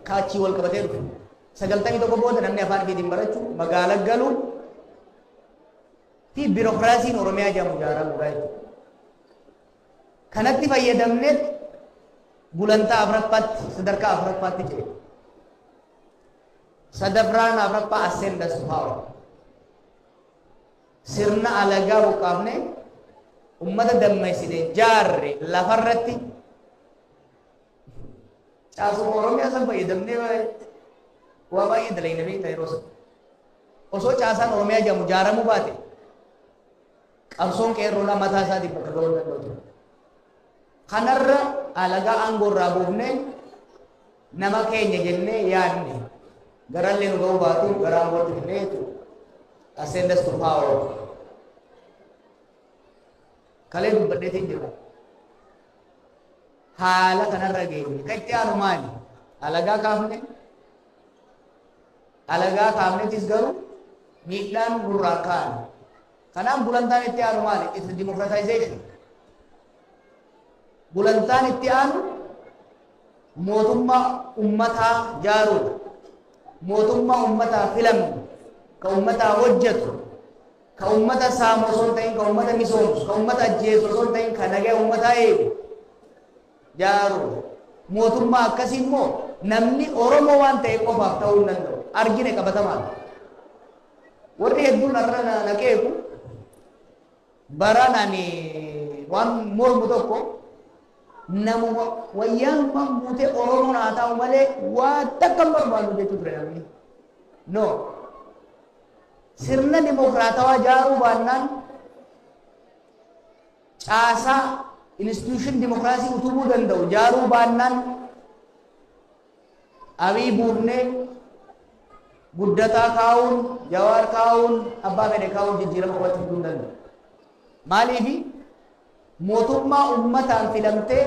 kaachii wal qabatee dhufe 91 booda namni afaan ofiitiin barachuu magaalaa galuu fi biirokiraasiin Oromiyaa jedhamu ijaaramu jechuudha. Kanatti fayyadamnee gulantaa afuraffaatti sadarkaa afuraffaatti jira. Sadaffaan afuraffaa ascendas power. Sirna alagaa buqqaafne ummata dammaysine jaarre lafarratti caasuma Oromiyaa san fayyadamnee waa baay'ee dalagne beektaa yeroo san. Osoo caasaan Oromiyaa jedhamu ijaaramuu baate qabsoon qeerroodhaa mataa isaatiin bakka ga'uu danda'u ture. Kanarra alagaa aangoo irraa buufnee nama keenya jennee yaadne garallee nu ga'uu baatu gara aangootti fidnee jechuudha. Ascendas to power. Kalee dubbadheetiin jira. Haala kanarra geenye kan itti aanu maali? Alagaa kaafne. Alagaa kaafnetis garuu miidhaan nurraa kaa'an. Kanaan gulantaan itti aanu maali? It's democratization. Gulantaan itti aanu mootummaa ummataa jaaruudha. Mootummaa ummataa filamu, ka ummataa hojjetu, ka ummata saamu osoo hin ta'in, ka ummata misoomsu, ka ummata ajjeesu osoo hin ta'in, ka nagaa ummataa eegu jaaruudha. Mootummaa akkasii immoo namni Oromoo waan ta'e qofaaf ta'uu hin danda'u. Argine qabatamaan. Warri hedduun har'a naqeeku bara nani waan mormu tokko namuma wayyaan buutee Oromoon haa ta'u malee waa takka hin barbaadu jechuu ture namni. No. Sirna dimokiraatawaa jaaruu baannaan caasaa institution dimokiraasii utubuu danda'u jaaruu baannaan Abiy buufnee guddataa kaa'uun Jawaar kaa'uun abbaa fedhe kaa'uun jijjiirama qofatti fiduu hin danda'u. Maaliifi mootummaa ummataan filamtee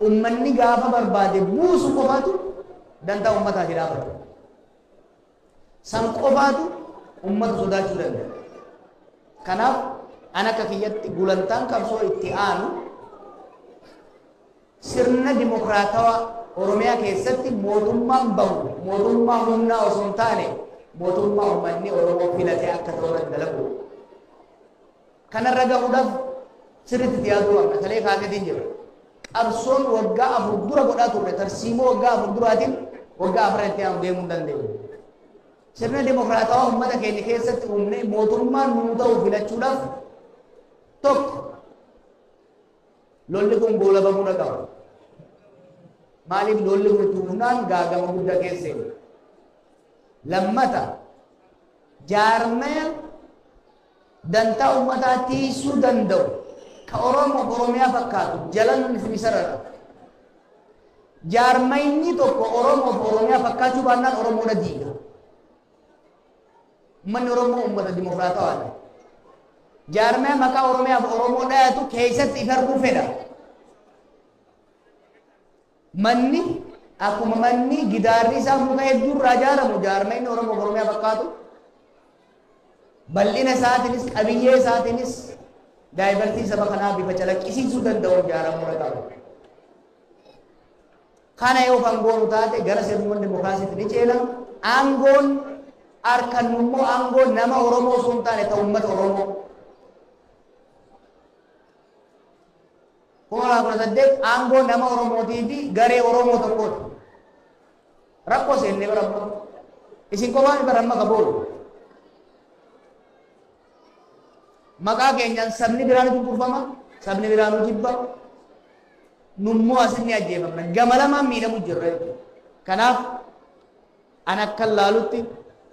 ummanni gaafa barbaade buusu qofaatu danda'a ummataati dhaabatu. San qofaatu ummata sodaachuu danda'a. Kanaaf an akka kiyyatti gulantaan qabsoo itti aanu sirna dimokiraatawaa Oromiyaa keessatti mootummaan bahu mootummaa humnaa osoo hin taane mootummaa ummanni Oromoo filatee akka ta'u dalagu. Kanarra gahuudhaaf sirriitti dhiyaatu qabna. Kalee kaasetiin jira. Qabsoon waggaa 4 dura godhaa turre tarsiimoo waggaa 4 duraatiin waggaa 4 itti aanu deemuu hin dandeenyu. sirna dimokiraatawaa uummata keenya keessatti uumne mootummaan nuu ta'u filachuudhaaf tokko lolli kun goolabamuu qaba. Maaliif lolli kun itti fufnaan gaagama guddaa keessa jiru. Lammata jaarmeen dantaa uummataa tiisuu danda'u ka Oromoo Oromiyaa fakkaatu jalan ni sarara. Jaarmayni tokko Oromoo Oromiyaa fakkaachuu baannaan Oromoodha diiga. Uummanni Oromoo uummata dimokiraatawaadha. Jaarmee maqaa Oromiyaa fi Oromoo dhayatu keessatti if arguu fedha. Manni akkuma manni gidaarri isaa muka hedduu irraa ijaaramu jaarmeen Oromoo Oromiyaa fakkaatu bal'ina isaatiinis qabiyyee isaatiinis daayivartii saba kanaa bifa calaqqisiisuu danda'u ijaaramuu qaba. Kana yoo fangoonu taate gara sirnuma dimokiraasiitti ni ceena. Aangoon harkan immoo aangoon nama Oromoo osoo hin taane ta'u uummata Oromoo. Kuma kudha saddeet aangoon nama Oromootii fi garee Oromoo tokkooti. Rakkoo seennee baramma. Isin qofaan baramma qaboolu. Maqaa keenyaan sabni biraan cunqurfama, sabni biraan jibba. Nummoo asinni ajjeefamna. Gama lamaan miidhamu jirra. Kanaaf an akka laalutti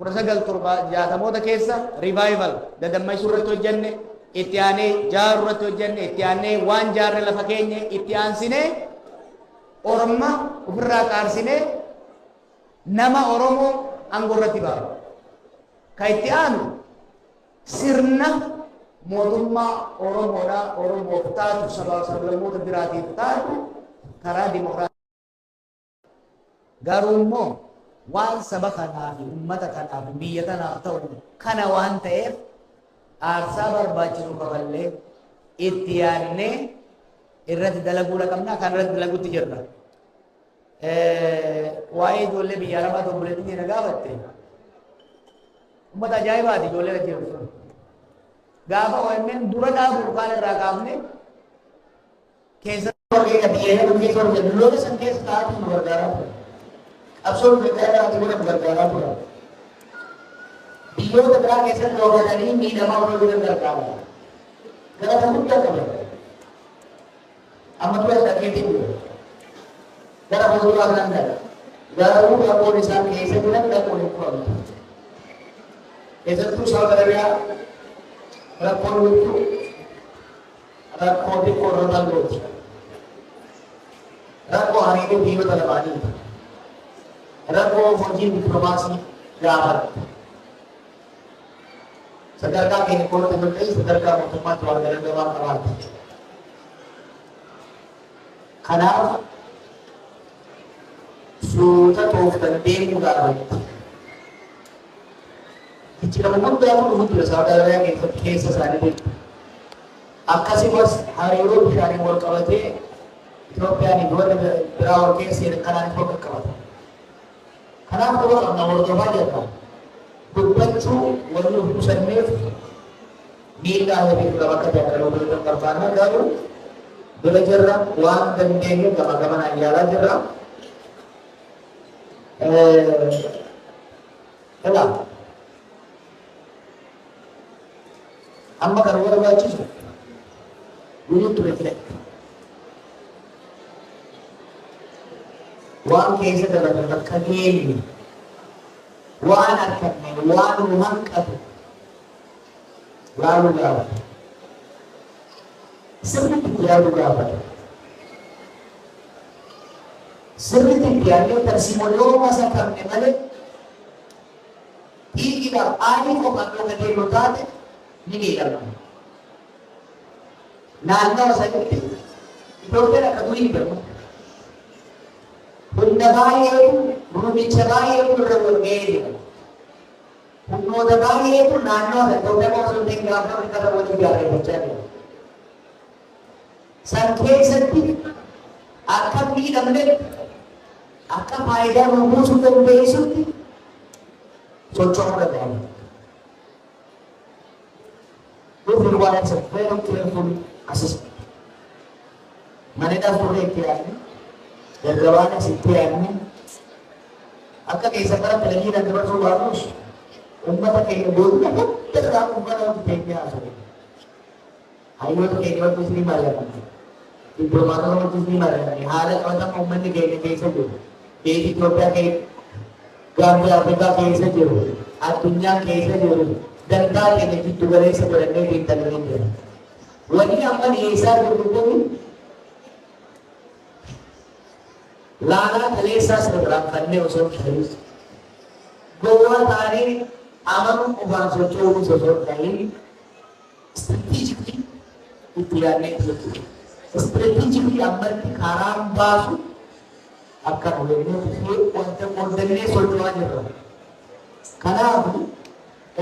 1960 keessa revival dadammaisuu irratti hojjenne itti aanee jaaruu irratti hojjenne itti aanee waan jaarre lafa keenya itti aansinee Orma ofirraa qaarsinee nama Oromoo aangoo irratti ba'a. Ka itti aanu sirna mootummaa Oromoodhaa Oromoof taatu sablammoota biraatiif taatu karaa dimokiraasii. Garuu immoo waan saba kanaaf uummata kanaaf biyya kanaaf ta'u kana waan ta'eef aarsaa barbaachisu kafallee itti yaadnee irratti dalaguu qabna. Kan irratti dalaguutti jirra. Waa'ee ijoollee biyya arabaa obboleettii na gaafatte uummata ajaa'ibaati ijoollee ajjeesu. Gaafa OMN dura dhaabu kan irraa kaafne keessatti warqee biyya keessa hojjetu lola san keessa taa'atu nu gargaaraa ture. Qabsoon gargaaraa ture nu gargaaraa ture. Biyyoota biraa keessatti hojjetanii miidhamaa hojii gargaaraa. Galata guddaa qaba. Amma ture dhageetii ture. Gara fuulduraa kan dhala. Garuu rakkoon isaan keessa jiran rakkoon hin qabatu. Keessattuu Saawud Arabiyaa rakkoon huccuu rakkoo xiqqoo irra gooti. Rakkoo hariiroo biyyoota lamaanii. Rakkoo hojii dippiloomaasii gaafata. Sadarkaa keenya koorte ta'e sadarkaa mootummaatti waan garagaraa qabaata. Kanaaf suuta tooftan deemuu gaafatti. Jijjiirama guddaa kun dhufu ture Saawud Arabiyaa keessa isaanii. Akkasumas hariiroo bishaanii wal qabatee Itoophiyaan biyyoota biraa wal keessa kanaan ifa qaqqabata. Kanaaf yeroo qabna hordofaa jirra. Dubbachuu wal nuuf qusanneef miidhaa ofii qaba akka jaalaluu godhatan barbaanna garuu bira jirra waan dandeenyu gama gamanaan yaalaa jirra. Egaa amma kan barbaachisu guyyaa ture ture. Waan keessa dabatan bakka geenye waan arganne waan nu hanqatu laaluu gaafata. Sirriitti yaaduu gaafata. Sirriitti yaadee tarsiimolee masa qabne malee dhiigiidhaaf aanii qofaan akka deemu taate ni miidhama. Naannawa sanitti Itoophiyaan akka durii hin beeku. Hunda baay'eetu rumicha baay'eetu irra walga'ee jira. Humnoota baay'eetu naannoo Itoophiyaa qofa sun ta'in gaafa Afrikaa waliin gaarreeffachaa jira. San keessatti akka miidhamne akka faayidaa nu buusuu dandeessutti socho'uu danda'ama. Dhufni waan ibsa very careful assist. Manidhaaf turre itti yaadne dargabaan asitti yaadne akka keessa gara filanii dabarsuu baannus ummata keenya booduma hundarraa ummata wanti keenya haasa'u. Hayyoota keenya wanti ni mari'atan. Dippiloomaatota wanti ni mari'atan. Haala qabatama uummanni keenya keessa jiru. Biyya Itoophiyaa keessa, Gaambiyaa Afrikaa keessa jiru, addunyaan keessa jiru, dandaa keenya giddu galeessa godhannee xiinxalanii jira. Wanni amma dhiyeessaa jiru kun laalaa kaleessaas irraanfannee osoo hin ta'in gowwaa ta'anii amanuun qofaan socho'uunis osoo hin ta'in istiraatiijikii itti yaadnee jechuudha. Istiraatiijikii ammatti karaan baasu akka nuyi wanta qondannee socho'aa jirra. Kanaaf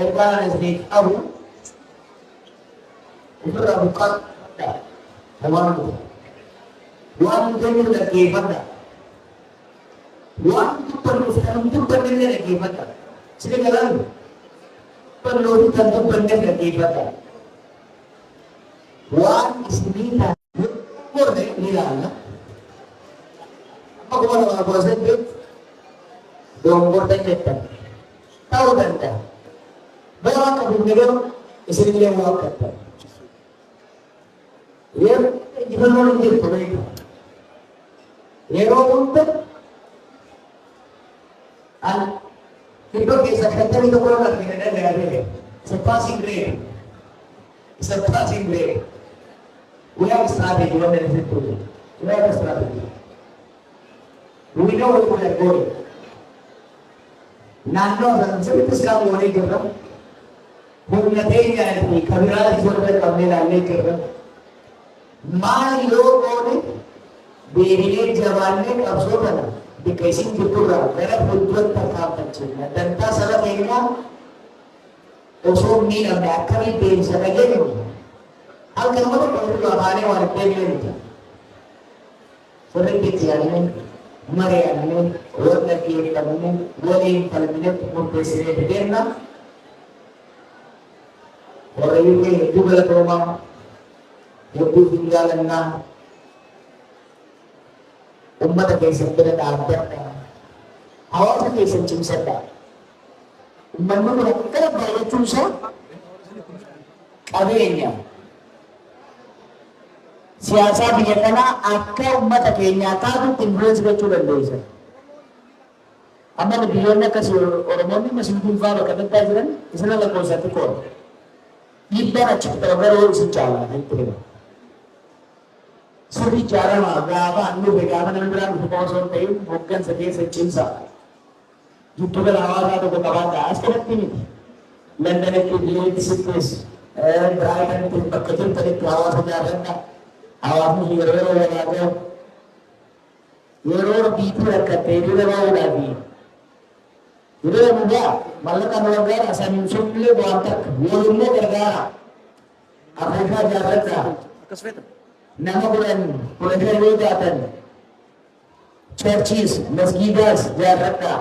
ergaan asii qabu ofirraa buqqaadha. Waan nuti dhaggeeffadha. Waan dubbannuuf kan dubbannee dhaggeeffadha. Sini galaan dubbannuuf kan dubbannee dhaggeeffadha. Waan isinii taate morre ni ilaalla. Akkuma nama goosatti dongortan jettan ta'uu danda'a. Bara waan qabuuf yeroo isinillee waan qabdan. Yeroo injifannoon hin jirtu beeku. Yeroo hunda iddoo keessa shantamii tokko irraa argina danda'ame. It's a passing grade. It's a passing grade. We have a strategy when there is a problem. We have a strategy. We know where we are going. Naannoo sana sirriitti isaan walii jirra. Humna keenyaa fi kabiraa ijoollee qabnee ilaallee jirra. Maal yoo goone deebilee jabaannee qabsoo kana bakka isin jirturraa gara fuulduratti tarkaanfachiifna. Dantaa saba keenyaa osoo miidhamne akkamii deemsa dhageenyu halkan nama tokko afaanii waan deemnee miti. Sirriitti itti yaadnee mari'annee wal dhaggeeffannee waliin falminee murteessinee deemna. Warrayyuu keenya hedduu galatoomaa hedduu jaalannaa ummata keessan bira dhaabbadha. Hawaasa keessan cimsadha. Uummanni kun akkana baay'achuun isaa qabeenya siyaasaa biyya kanaa akka ummata keenyaa taatutti influensi gochuu dandeessa. Amma biyyoonni akkasii Oromoonni masiifuun fa'aa bakka addaa jiran isaan lakkoofsatti qoora. Dhiibbaan achitti garuu isin caalaa jechuudha jira. Sirri jaalamaa gaafa dhufe gaafa namni biraan dhufe osoo hin ta'in hooggansa keessa cimsaa. Giddu gala hawaasaa tokko qabaadha. As kanatti miti. Londanitti, Leeds Citys, Brighton bakka turtanitti hawaasa jaalladha. Hawaasni yeroo walaaqaa yeroo biituu rakkattee dura bahuudhaaf yeroo mudaa mallaqaan waggaadha saniin sunillee bu'aan takka walillee gargaara. Afrikaa jaalladha. Nama kudhan yoo taatan churches, masgiidaas jaalladha.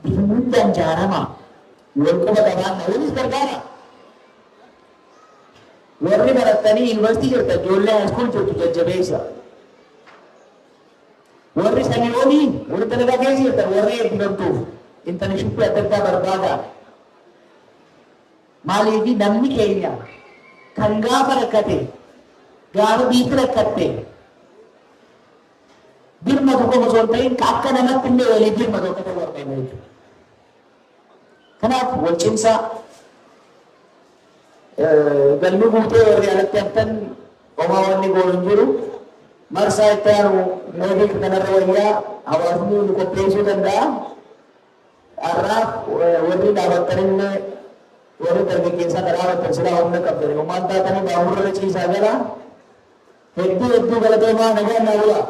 Bifa hundaan jaarama wal quba qabaanna walis gargaara. Warri barattanii yuunivarsiitii jirta ijoollee haaskuul jirtu jajjabeessa. Warri sanii olii warri dalagaa keessa jirtan warri eebbifamtuuf intarneeshippii adda addaa barbaada. Maaliifi namni keenya kan gaafa rakkate gaafa biitti rakkatte birma tokko osoo hin ta'in akka namatti illee walii birma tokko ta'uu argina jechuudha. Kanaaf wal cimsaa galmi guutee warri alatti haftan homaa wanni goon hin jiru. Marsaa itti aanu mootii kanarra wayyaa hawaasni nu qopheessuu danda'a. Har'aaf warri dhaabattanillee warri dargaggeessaa dhaabattan silaa humna qabdan homaan taatanii baamurra ciisaa jala hedduu galatoomaa nagaa naa bulaa.